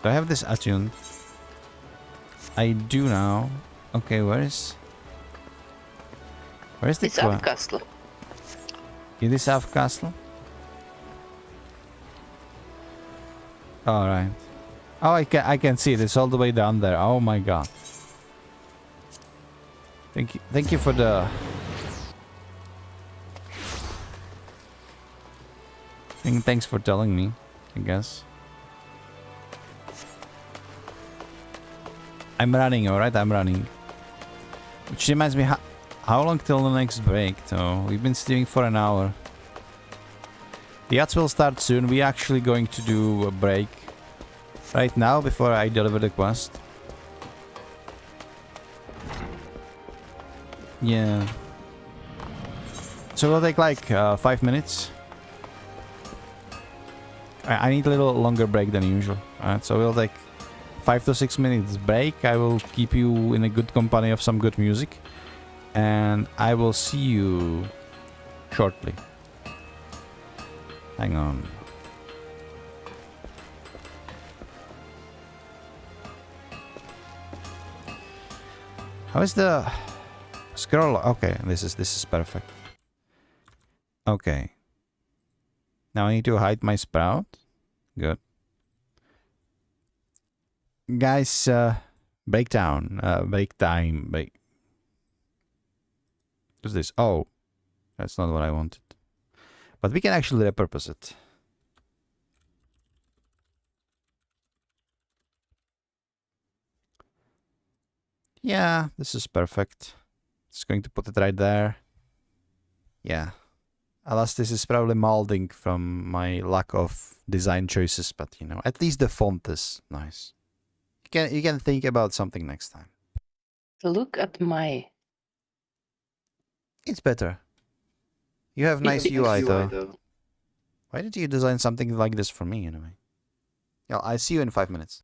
Do I have this attuned? I do now. Okay, where's the It's South Castle. Is this South Castle? Alright. Oh, I can see it. It's all the way down there. Oh my god. Thank you for the... Thanks for telling me, I guess. I'm running, alright? I'm running. Which reminds me, how long till the next break, though? We've been streaming for an hour. The ads will start soon. We're actually going to do a break right now before I deliver the quest. Yeah. So it'll take like 5 minutes. I need a little longer break than usual. Alright, so we'll take 5 to 6 minutes break. I will keep you in a good company of some good music. And I will see you shortly. Hang on. How is the scroll? Okay, this is perfect. Okay. Now I need to hide my sprout. Good. Guys, break time. What's this? Oh, that's not what I wanted. But we can actually repurpose it. Yeah, this is perfect. Just going to put it right there. Yeah. Alastriz is probably molding from my lack of design choices, but you know, at least the font is nice. You can think about something next time. Look at my... It's better. You have nice UI though. Why did you design something like this for me anyway? Yeah, I'll see you in 5 minutes.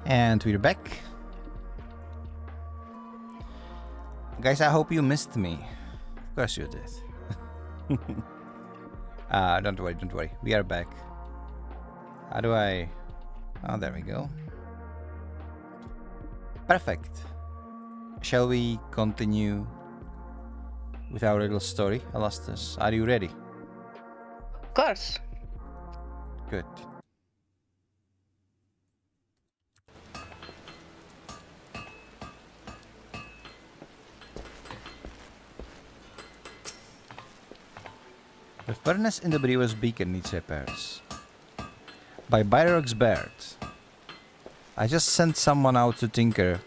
And we're back. Guys, I hope you missed me. Of course you did. Don't worry. We are back. How do I... Oh, there we go. Perfect. Shall we continue with our little story, Alastriz? Are you ready? Of course. Good. The furnace in the brewer's beacon needs repairs. By Byrock's Baird. I just sent someone out to tinker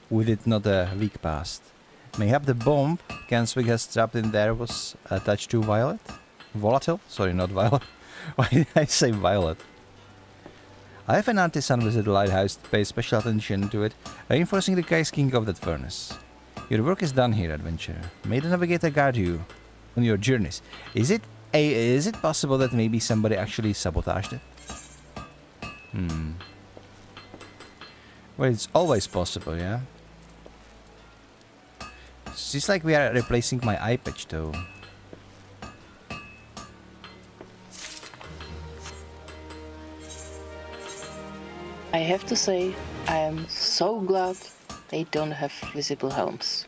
with it not a week past. Mayhap the bomb Ganswig has trapped in there was a touch too violet? Volatile? Sorry, not violet. Why did I say violet? I have an artisan visit the lighthouse to pay special attention to it, reinforcing the casing of that furnace. Your work is done here, adventurer. May the navigator guard you on your journeys. Is it possible that maybe somebody actually sabotaged it? Well, it's always possible, yeah? It's like we are replacing my eye patch, though. I have to say, I am so glad they don't have visible helms.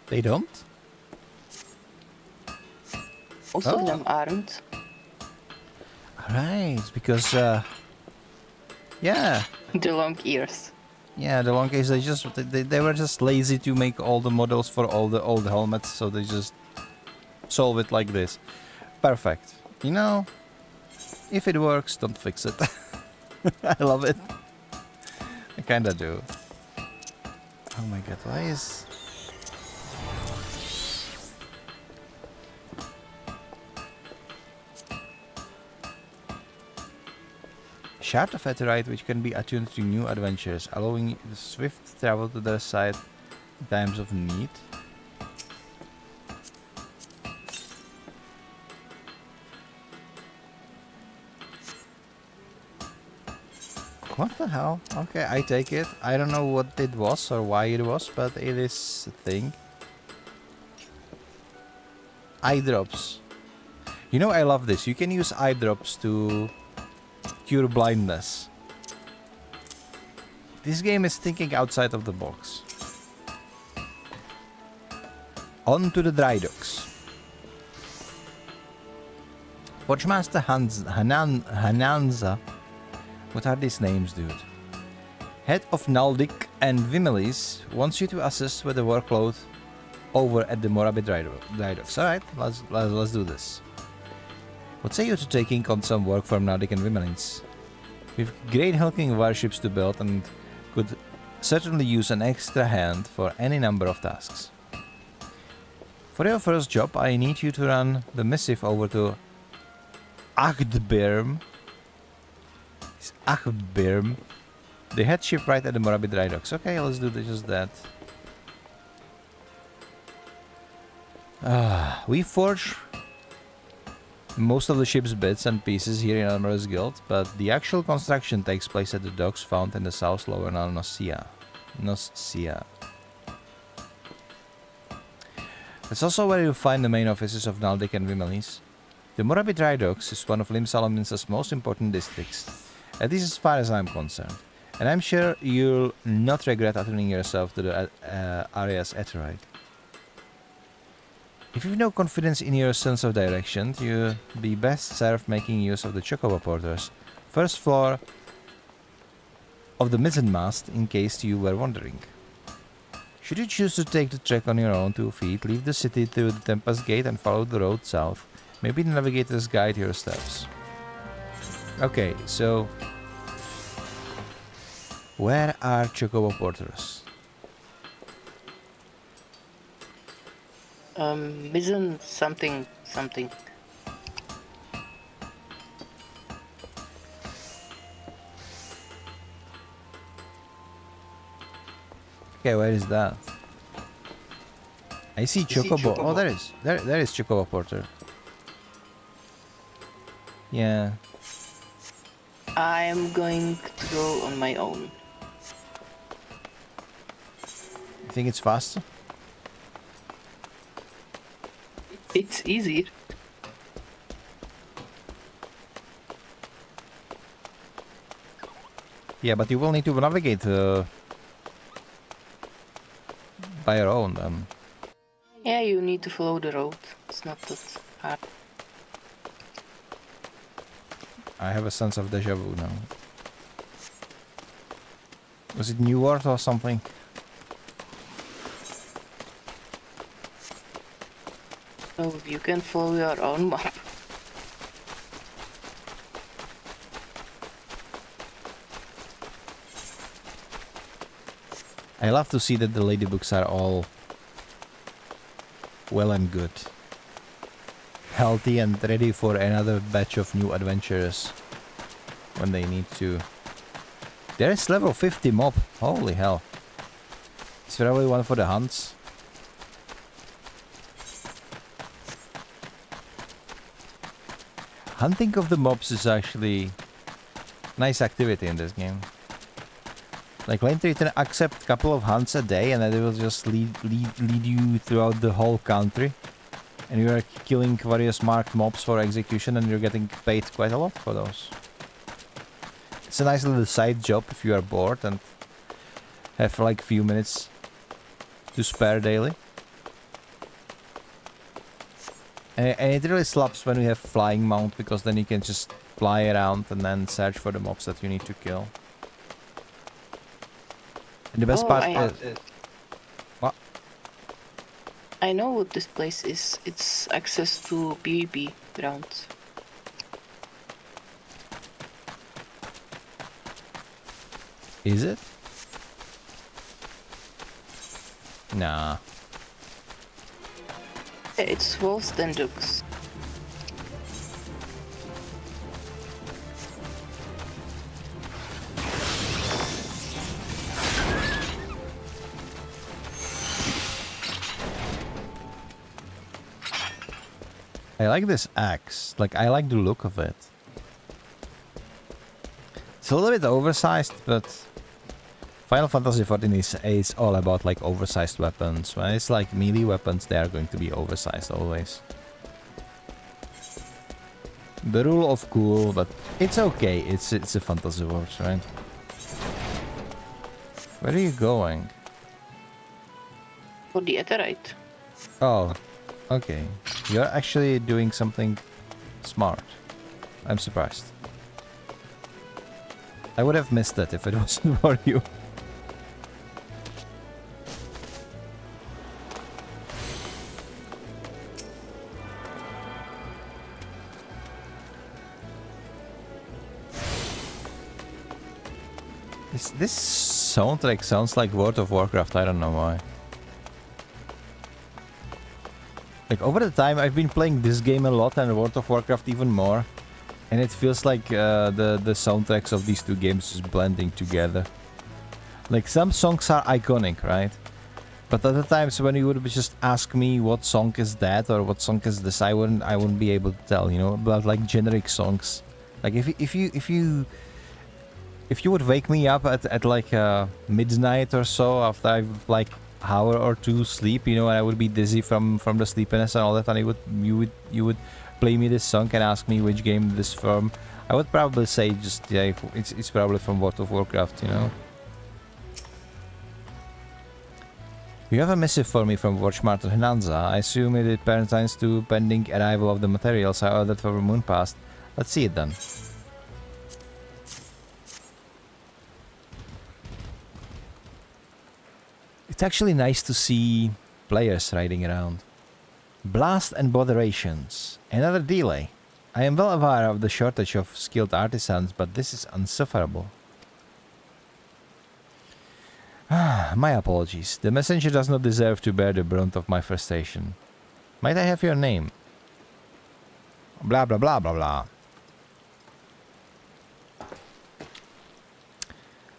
They don't? Most of them aren't. Alright, because, yeah. The long ears. Yeah, the long case, they were just lazy to make all the models for all the old helmets, so they just solve it like this. Perfect. You know, if it works, don't fix it. I love it. I kinda do. Oh my god, why is... Shard of Aetheryte, which can be attuned to new adventures, allowing the swift travel to their side in times of need. What the hell? Okay, I take it. I don't know what it was or why it was, but it is a thing. Eye drops. You know, I love this. You can use eye drops to cure blindness. This game is thinking outside of the box. On to the dry docks. Forgemaster Hananza. What are these names, dude? Head of Naldik and Vimelis wants you to assist with the workload over at the Morabi dry docks. Alright, let's do this. What say you to taking on some work from Naldik and Vimelis? We've great hulking warships to build and could certainly use an extra hand for any number of tasks. For your first job, I need you to run the missive over to Agdbirm. Achbirm, the head ship right at the Morabi dry docks. Okay, let's do just that. We forge most of the ship's bits and pieces here in Armorer's Guild, but the actual construction takes place at the docks found in the south lower Noscia. That's also where you'll find the main offices of Naldik and Vimelis. The Morabi dry docks is one of Lim Salaminsa's most important districts. At least as far as I'm concerned. And I'm sure you'll not regret attuning yourself to the area's Aetheryte. If you've no confidence in your sense of direction, you'll be best served making use of the Chocobo Porters, first floor of the mizzenmast, in case you were wondering. Should you choose to take the trek on your own 2 feet, leave the city through the Tempest Gate and follow the road south. Maybe the navigators guide your steps. Okay, so where are Chocobo Porters? Mizzen something. Okay, where is that? I see Chocobo. Oh, there is Chocobo Porter. Yeah. I am going to go on my own. You think it's faster? It's easier. Yeah, but you will need to navigate by your own. Yeah, you need to follow the road. It's not that hard. I have a sense of deja vu now. Was it New World or something? So you can follow your own map. I love to see that the ladybooks are all well and good. Healthy and ready for another batch of new adventurers when they need to. There is level 50 mob. Holy hell. Is there only one for the hunts? Hunting of the mobs is actually nice activity in this game. Like, later you can accept a couple of hunts a day and then it will just lead you throughout the whole country. And you are killing various marked mobs for execution and you're getting paid quite a lot for those. It's a nice little side job if you are bored and have like a few minutes to spare daily. And it really slaps when you have flying mount, because then you can just fly around and then search for the mobs that you need to kill. And the best part is... What? I know what this place is. It's access to PvP grounds. Is it? Nah. It's wolves than ducks. I like this axe. Like, I like the look of it. It's a little bit oversized, but Final Fantasy XIV is all about like oversized weapons. When it's like melee weapons, they are going to be oversized always. The rule of cool, but it's okay. It's a fantasy world, right? Where are you going? For the Etherite. Oh, okay. You're actually doing something smart. I'm surprised. I would have missed it if it wasn't for you. This soundtrack sounds like World of Warcraft, I don't know why. Like, over the time I've been playing this game a lot and World of Warcraft even more. And it feels like the soundtracks of these two games is blending together. Like, some songs are iconic, right? But other times when you would just ask me what song is that or what song is this, I wouldn't be able to tell, you know, about like generic songs. Like if you would wake me up at like midnight or so after I've like hour or two sleep, you know, and I would be dizzy from the sleepiness and all that, and you would play me this song and ask me which game this from, I would probably say just, yeah, it's probably from World of Warcraft, you know. You have a missive for me from Watchmaster Hinanza. I assume it pertains to pending arrival of the materials I ordered for the moon past. Let's see it then. It's actually nice to see players riding around. Blast and botherations. Another delay. I am well aware of the shortage of skilled artisans, but this is insufferable. My apologies. The messenger does not deserve to bear the brunt of my frustration. Might I have your name? Blah blah blah blah blah.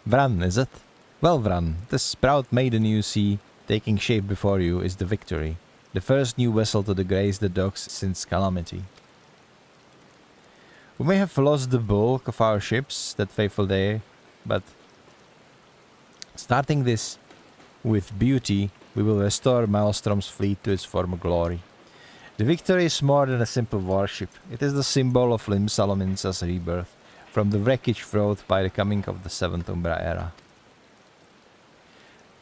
Vran, is it? Well, Vran, the Sprout maiden you see taking shape before you is the Victory, the first new vessel to grace the docks since Calamity. We may have lost the bulk of our ships that fateful day, but starting this with beauty, we will restore Maelstrom's fleet to its former glory. The Victory is more than a simple warship. It is the symbol of Lim Salominsa's rebirth, from the wreckage wrought by the coming of the Seventh Umbra era.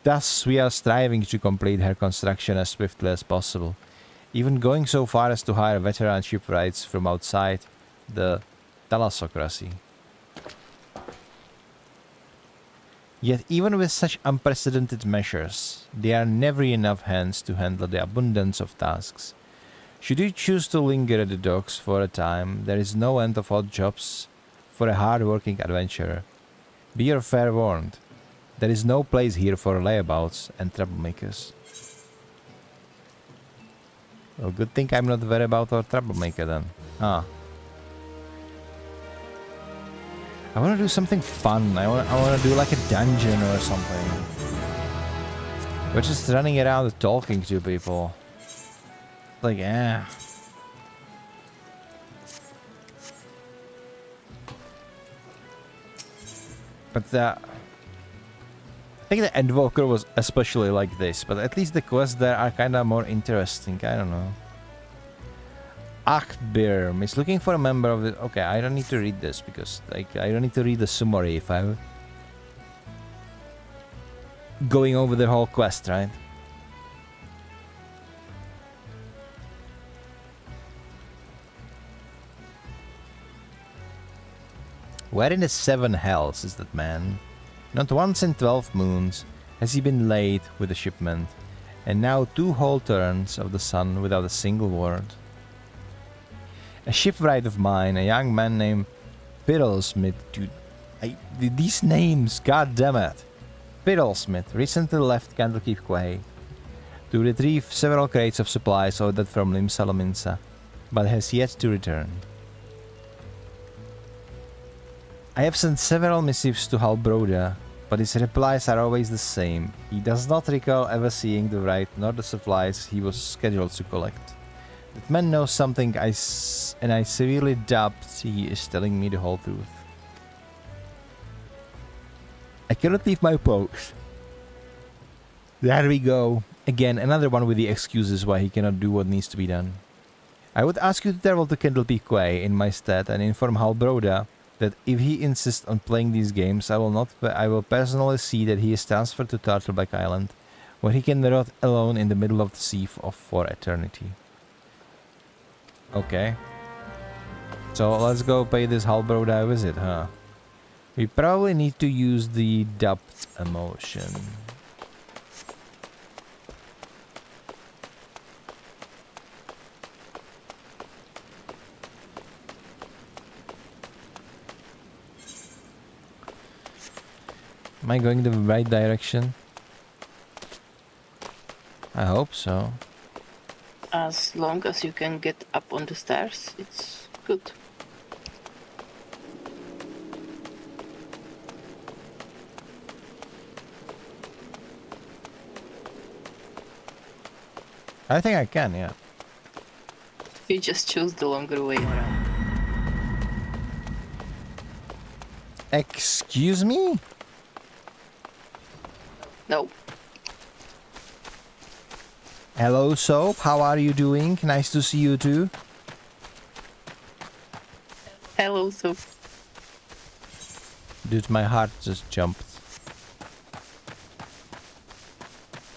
Thus, we are striving to complete her construction as swiftly as possible, even going so far as to hire veteran shipwrights from outside the thalassocracy. Yet even with such unprecedented measures, there are never enough hands to handle the abundance of tasks. Should you choose to linger at the docks for a time, there is no end of odd jobs for a hard-working adventurer. Be fair warned, there is no place here for layabouts and troublemakers. Well, good thing I'm not a whereabout or troublemaker then. Ah. I want to do something fun. I want to do like a dungeon or something. We're just running around talking to people. Like, yeah. But I think the Endwalker was especially like this, but at least the quests there are kind of more interesting. I don't know. Achtbirm is looking for a member of the... Okay, I don't need to read this because like I don't need to read the summary if I'm going over the whole quest, right? Where in the seven hells is that man? Not once in 12 moons has he been late with a shipment, and now 2 whole turns of the sun without a single word. A shipwright of mine, a young man named Fiddlesmith, dude, these names, god damn it. Fiddlesmith recently left Candlekeep Quay. to retrieve several crates of supplies ordered from Lim Salaminsa, but has yet to return. I have sent several missives to Halbroda, but his replies are always the same. He does not recall ever seeing the right nor the supplies he was scheduled to collect. That man knows something and I severely doubt he is telling me the whole truth. I cannot leave my post. There we go. Again, another one with the excuses why he cannot do what needs to be done. I would ask you to travel to Candlepeak Quay in my stead and inform Halbroda that if he insists on playing these games, I will personally see that he is transferred to Turtleback Island, where he can rot alone in the middle of the sea for eternity. Okay. So let's go pay this Halbroda a visit, huh? We probably need to use the depth emotion. Am I going the right direction? I hope so. As long as you can get up on the stairs, it's good. I think I can, yeah. You just chose the longer way around. Excuse me? No. Hello, Soap. How are you doing? Nice to see you too. Hello, Soap. Dude, my heart just jumped.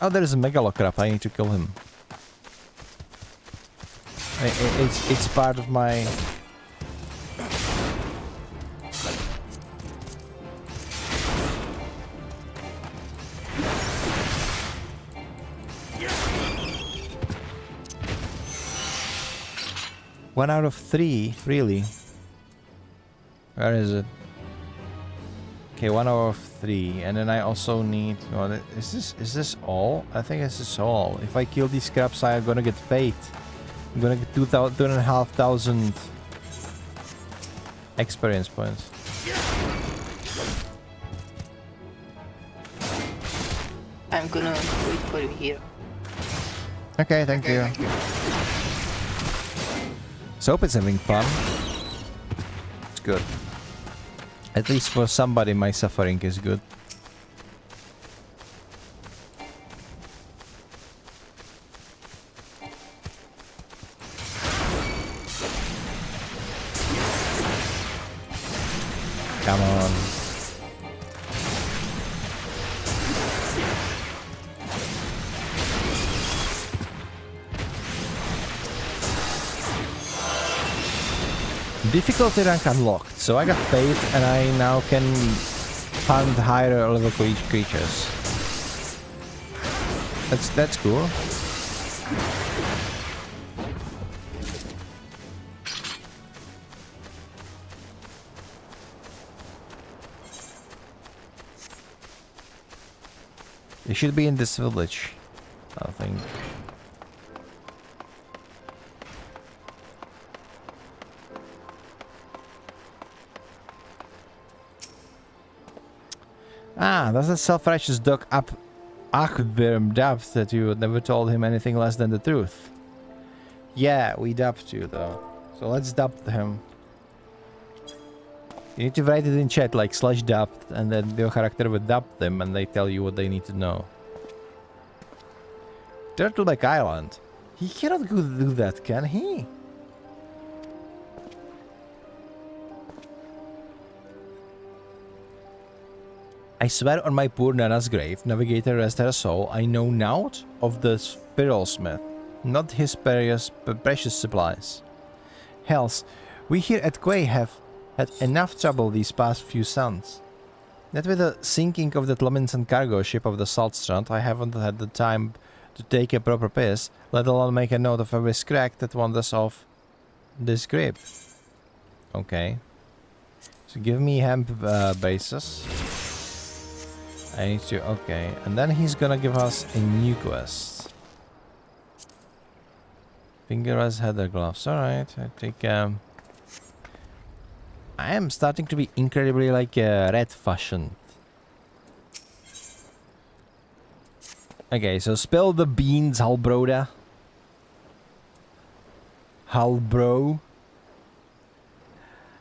Oh, there's a Megalocrab. I need to kill him. It's part of my... One out of 3, really? Where is it? Okay, 1 out of 3, and then I also need. Well, is this all? I think this is all. If I kill these crabs, I'm gonna get paid. I'm gonna get 2,500 experience points. I'm gonna wait for you here. Okay, thank you. Soap is having fun. It's good. At least for somebody, my suffering is good. Come on. Difficulty rank unlocked, so I got paid and I now can hunt higher level creatures. That's cool. They should be in this village, I think. Ah, that's the self-righteous dog Akbirm dubbed that you never told him anything less than the truth. Yeah, we dubbed you though. So let's dub him. You need to write it in chat like /dubbed and then your character will dub them and they tell you what they need to know. Turtleback Island. He cannot go do that, can he? I swear on my poor Nana's grave, navigator rest her soul, I know naught of the Spiral Smith, not his precious supplies. Hells, we here at Quay have had enough trouble these past few suns. That with the sinking of the Tlominson cargo ship of the Saltstrand, I haven't had the time to take a proper piss, let alone make a note of every scrag that wanders off this grip. Okay. So give me hemp bases. I need to, okay, and then he's gonna give us a new quest. Fingerless heather gloves. Alright, I think I am starting to be incredibly like red fashioned. Okay, so spill the beans, Halbroda. Halbro.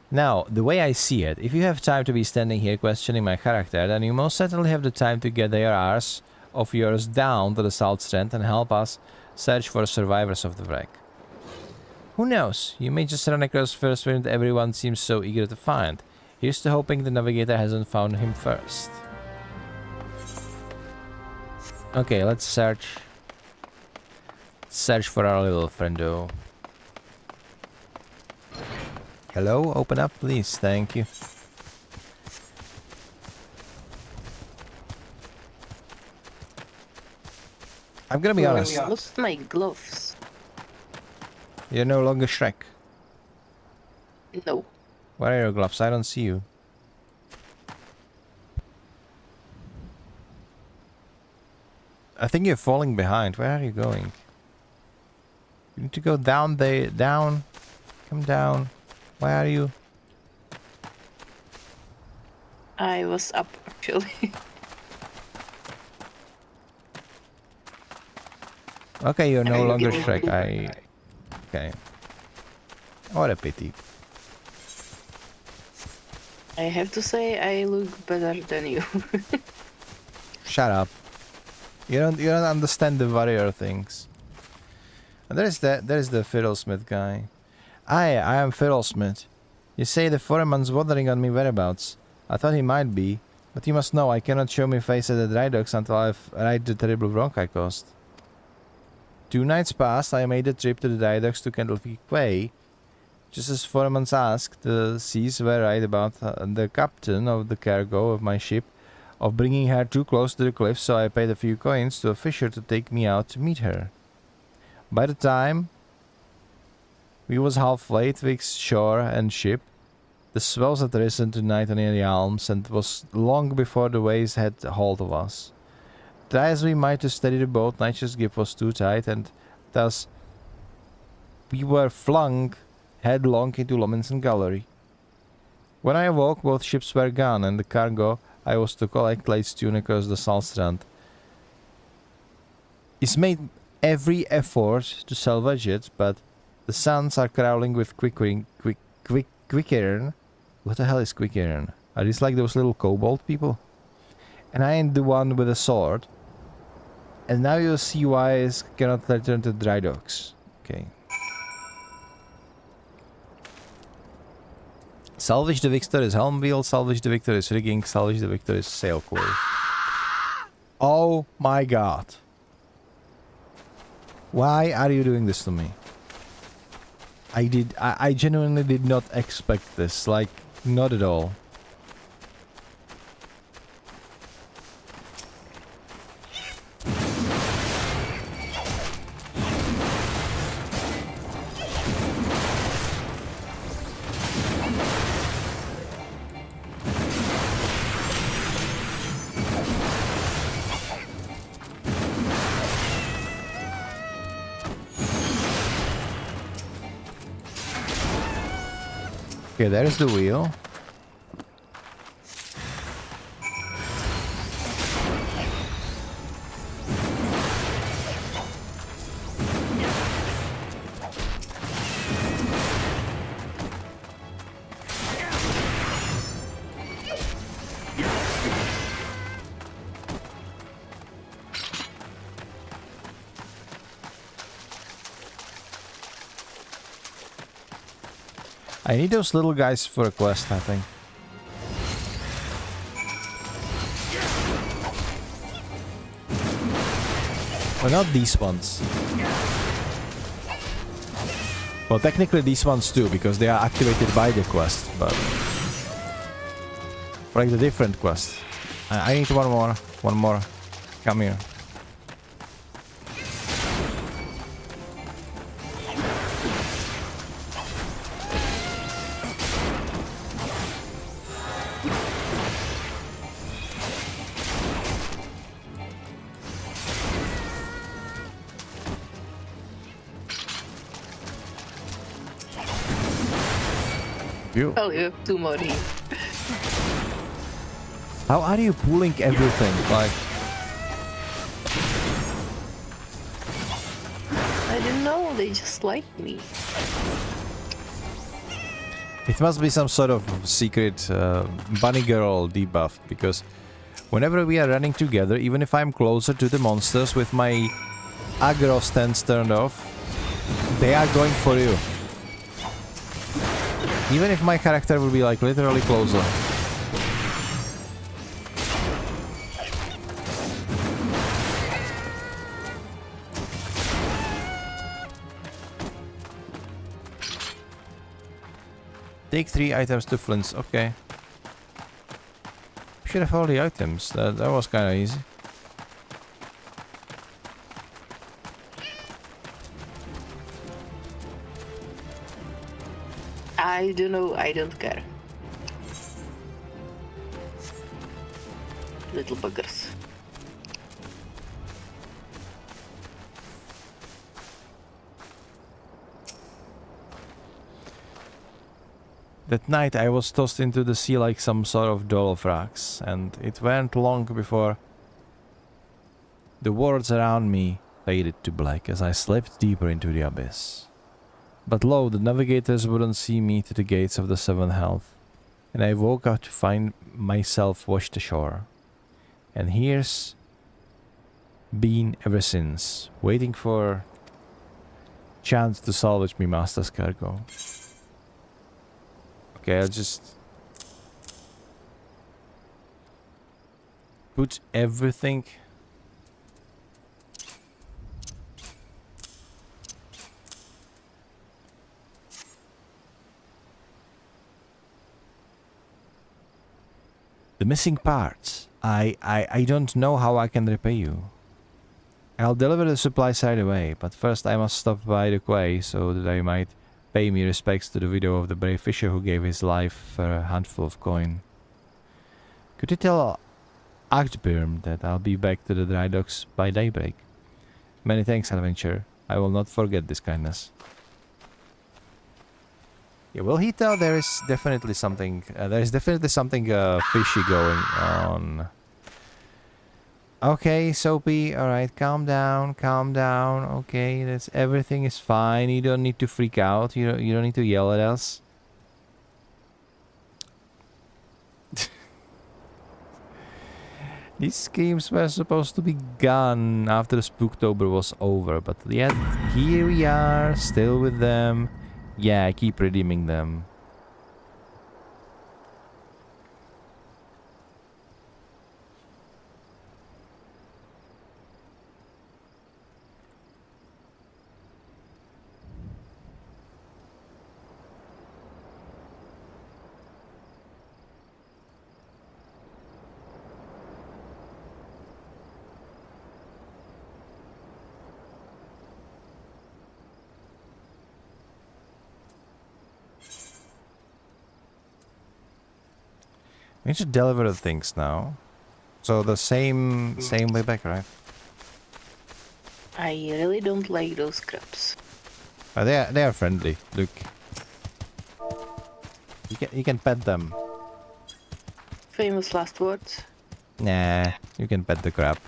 Now, the way I see it, if you have time to be standing here questioning my character, then you most certainly have the time to get your arse of yours down to the South Strand and help us search for survivors of the wreck. Who knows, you may just run across first wind everyone seems so eager to find. Here's to hoping the navigator hasn't found him first. Okay, let's search. Search for our little friendo. Hello, open up please, thank you. I'm gonna be honest. I lost my gloves. You're no longer Shrek. No. Where are your gloves? I don't see you. I think you're falling behind. Where are you going? You need to go down there. Down. Come down. Where are you? I was up actually. Okay, you're no longer Shrek. Okay. What a pity. I have to say I look better than you. Shut up. You don't understand the warrior things. And there's the Fiddlesmith guy. I am Fiddlesmith. You say the foreman's wandering on me whereabouts. I thought he might be, but you must know I cannot show my face at the dry docks until I've righted the terrible wrong I caused. 2 nights past, I made a trip to the dry docks to Candlekeep Quay. Just as foreman's asked, the seas were right about the captain of the cargo of my ship of bringing her too close to the cliff, so I paid a few coins to a fisher to take me out to meet her. By the time we was halfway twixt shore and ship, the swells had risen tonight on the elms, and it was long before the waves had hold of us. Try as we might to steady the boat, Nature's grip was too tight, and thus we were flung headlong into Lominson Gallery. When I awoke, both ships were gone, and the cargo I was to collect lay strewn across the South Strand. It's made every effort to salvage it, but the sands are crawling with quickern. What the hell is quickern? Are these like those little kobold people? And I ain't the one with a sword. And now you'll see why I cannot return to dry docks. Okay. Salvage the Victor is helm wheel, salvage the Victor is rigging, salvage the Victor is sail cord. Oh my god. Why are you doing this to me? I genuinely did not expect this, like, not at all. Okay, there's the wheel. I need those little guys for a quest, I think. Well, not these ones. Well, technically these ones too, because they are activated by the quest, but... For like the different quest. I need one more. One more. Come here. You. Well, you have 2 more here. How are you pulling everything? Like, I don't know, they just like me. it must be some sort of secret bunny girl debuff, because whenever we are running together, even if I'm closer to the monsters with my aggro stance turned off, they are going for you. Even if my character will be like literally closer. Take 3 items to Flint's. Okay. Should have all the items. That was kind of easy. I don't know, I don't care. Little buggers. That night I was tossed into the sea like some sort of doll of rocks, and it weren't long before the worlds around me faded to black as I slipped deeper into the abyss. But lo, the navigators wouldn't see me to the gates of the Seventh Health, and I woke up to find myself washed ashore. And here's been ever since, waiting for chance to salvage me master's cargo. Okay, I'll just put everything. The missing parts. I don't know how I can repay you. I'll deliver the supplies right away, but first I must stop by the quay so that I might pay me respects to the widow of the brave fisher who gave his life for a handful of coin. Could you tell Achtbirm that I'll be back to the dry docks by daybreak? Many thanks, adventurer. I will not forget this kindness. Yeah, will he tell there is definitely something fishy going on. Okay, Soapy, alright, calm down, okay, everything is fine, you don't need to freak out, you don't need to yell at us. These schemes were supposed to be gone after the Spooktober was over, but yet, here we are, still with them. Yeah, I keep redeeming them. We need to deliver the things now. So the same way back, right? I really don't like those crabs. They are friendly. Look, you can pet them. Famous last words. Nah, you can pet the crab.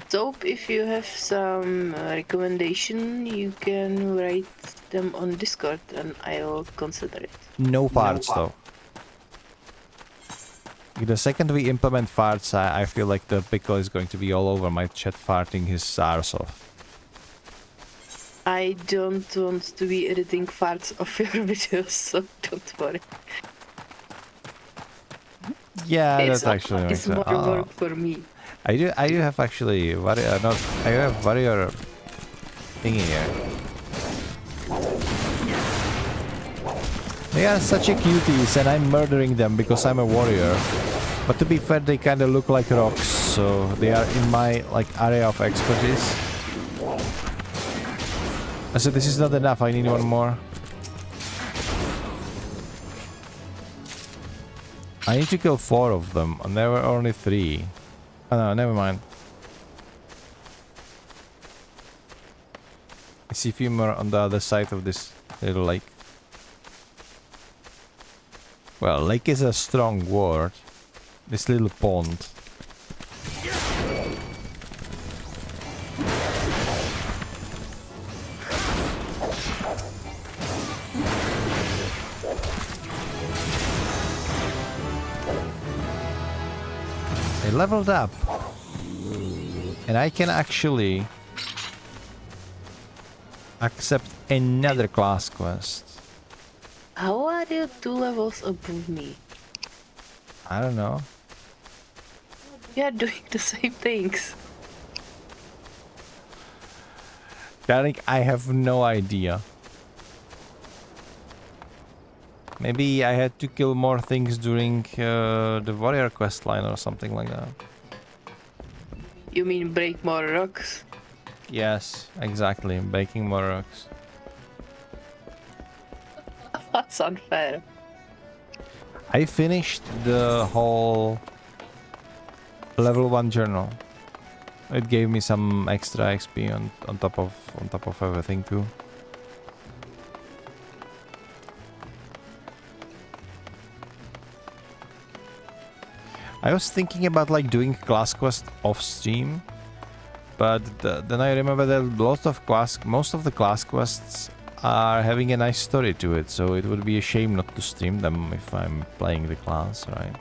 Soap, if you have some recommendation, you can write them on Discord and I'll consider it. No farts though. The second we implement farts, I feel like the pickle is going to be all over my chat farting his arse off. I don't want to be editing farts of your videos, so don't worry. Yeah, It's that's actually it's more work for me. I do have actually I have warrior thingy here. They are such a cuties and I'm murdering them because I'm a warrior. But to be fair, they kinda look like rocks, so they are in my like area of expertise. I said this is not enough, I need one more. I need to kill 4 of them, and there were only 3. Oh no, never mind. I see a few more on the other side of this little lake. Well, lake is a strong word. This little pond. I leveled up. And I can actually accept another class quest. How are you 2 levels above me? I don't know. We are doing the same things. Darling, I have no idea. Maybe I had to kill more things during the warrior quest line or something like that. You mean break more rocks? Yes, exactly. Breaking more rocks. That's unfair. I finished the whole level 1 journal. It gave me some extra XP on top of everything too. I was thinking about like doing class quest off stream, but then I remember that most of the class quests are having a nice story to it, so it would be a shame not to stream them if I'm playing the class, right?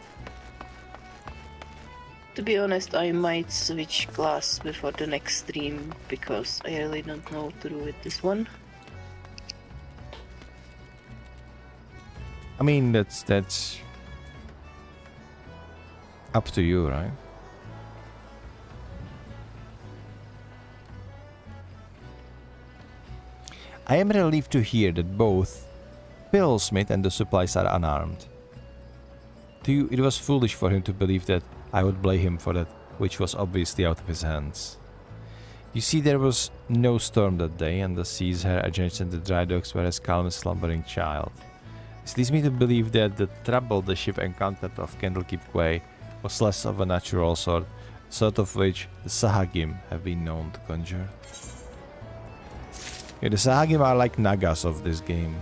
To be honest, I might switch class before the next stream because I really don't know what to do with this one. I mean, that's up to you, right? I am relieved to hear that both Smith and the supplies are unarmed. To you, it was foolish for him to believe that I would blame him for that, which was obviously out of his hands. You see, there was no storm that day, and the seas here adjacent to the dry docks were as calm as a slumbering child. This leads me to believe that the trouble the ship encountered off Candlekeep Quay was less of a natural sort of which the Sahagim have been known to conjure. Yeah, the Sahagim are like Nagas of this game.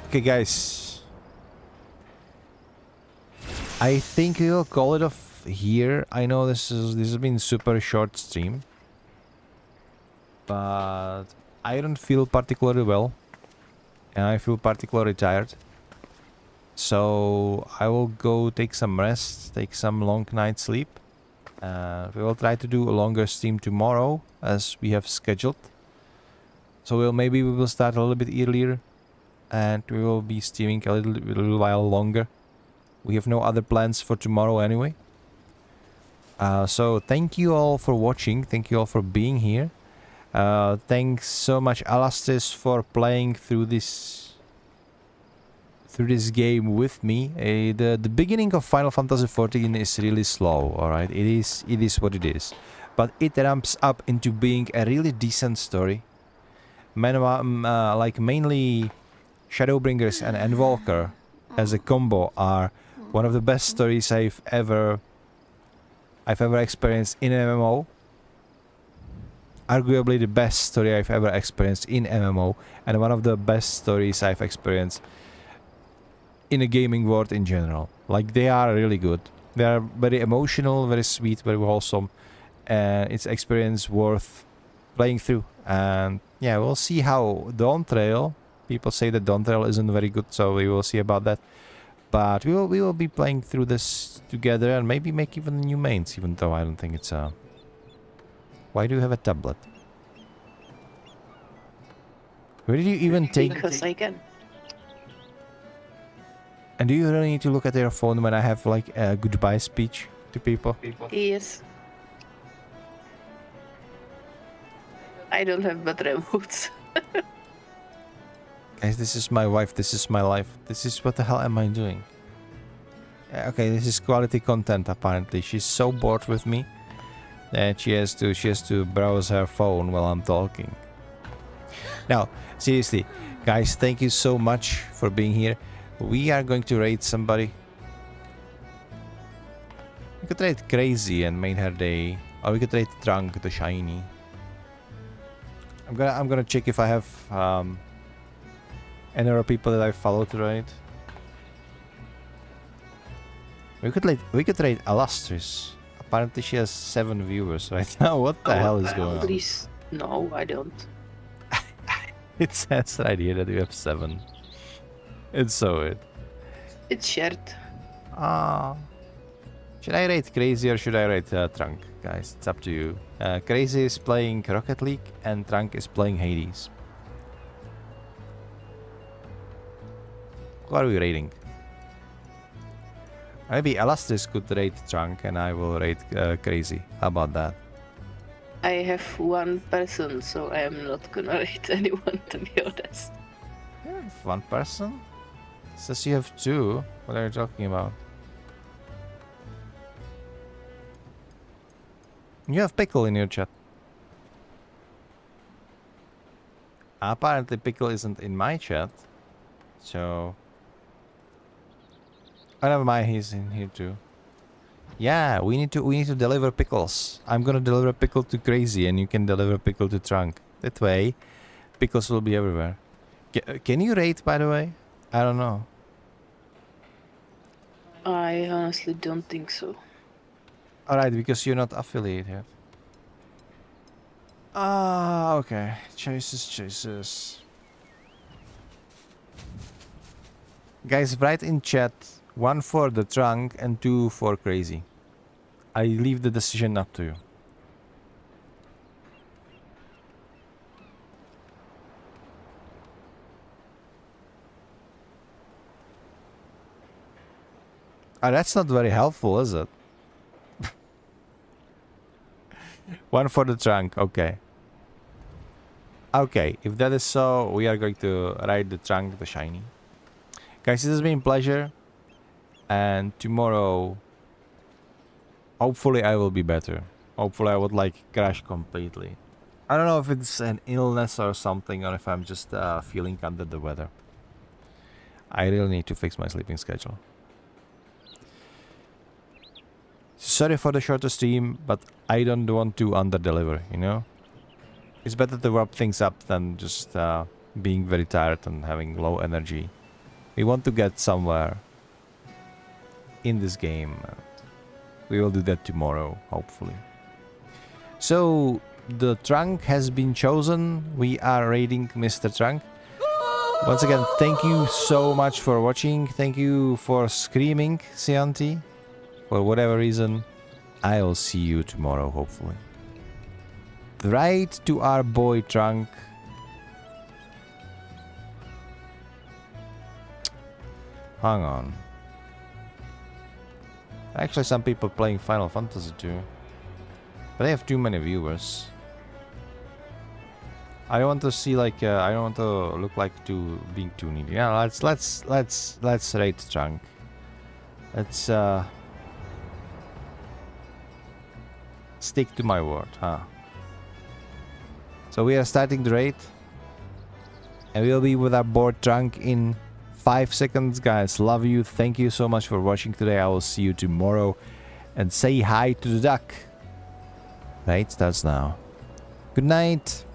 Okay, guys. I think we'll call it off here. I know this has been super short stream, but I don't feel particularly well, and I feel particularly tired. So I will go take some rest, take some long night sleep. We will try to do a longer stream tomorrow as we have scheduled. So maybe we will start a little bit earlier, and we will be streaming a little while longer. We have no other plans for tomorrow anyway. So thank you all for watching. Thank you all for being here. Thanks so much, Alastriz, for playing through this game with me. The beginning of Final Fantasy XIV is really slow. All right, it is what it is, but it ramps up into being a really decent story. Like mainly Shadowbringers and Endwalker as a combo are one of the best stories I've ever experienced in an MMO. Arguably the best story I've ever experienced in MMO, and one of the best stories I've experienced in a gaming world in general. Like, they are really good. They are very emotional, very sweet, very wholesome, and it's experience worth playing through. And yeah, we'll see how Dawntrail. People say that Dawntrail isn't very good, so we will see about that. But we will be playing through this together and maybe make even new mains, even though I don't think it's a... Why do you have a tablet? Where did you even take... Because I can. And do you really need to look at your phone when I have like a goodbye speech to people? Yes. I don't have better emotes. Guys, this is my wife, this is my life. This is what the hell am I doing? Okay, this is quality content apparently. She's so bored with me that she has to browse her phone while I'm talking. Now, seriously, guys, thank you so much for being here. We are going to raid somebody. We could raid Crazy and made her day. Or we could raid Trunk the Shiny. I'm gonna check if I have any other people that I follow to raid. We could raid Alastriz. Apparently she has 7 viewers right now. What the hell is going on? Please, no, I don't. It says right here that we have 7. It's so weird. It's shared. Should I rate Crazy or should I rate Trunk? Guys, it's up to you. Crazy is playing Rocket League and Trunk is playing Hades. Who are we rating? Maybe Alastriz could rate Trunk and I will rate Crazy. How about that? I have 1 person, so I am not gonna rate anyone, to be honest. You have 1 person? It says you have 2. What are you talking about? You have Pickle in your chat. Apparently Pickle isn't in my chat. So... oh, never mind, he's in here too. Yeah, we need to deliver pickles. I'm gonna deliver pickle to Crazy and you can deliver pickle to Trunk. That way, pickles will be everywhere. Can you rate, by the way? I don't know. I honestly don't think so. Alright, because you're not affiliated. Okay. Choices. Guys, write in chat 1 for the Trunk and 2 for Crazy. I leave the decision up to you. That's not very helpful, is it? 1 for the Trunk, okay. Okay, if that is so, we are going to ride the Trunk, the shiny. Guys, it has been a pleasure. And tomorrow, hopefully I will be better. Hopefully I would crash completely. I don't know if it's an illness or something, or if I'm just feeling under the weather. I really need to fix my sleeping schedule. Sorry for the shorter stream, but I don't want to under-deliver, you know? It's better to wrap things up than just being very tired and having low energy. We want to get somewhere in this game. We will do that tomorrow, hopefully. So, the Trunk has been chosen. We are raiding Mr. Trunk. Once again, thank you so much for watching. Thank you for screaming, Sianti. For whatever reason, I will see you tomorrow, hopefully. Right to our boy Trunk. Hang on. Actually, some people playing Final Fantasy too. But they have too many viewers. I don't want to see I don't want to look like being too needy. Yeah, let's rate Trunk. Let's stick to my word, huh? So we are starting the raid. And we'll be with our board Trunk in 5 seconds, guys. Love you. Thank you so much for watching today. I will see you tomorrow. And say hi to the duck. Raid starts now. Good night.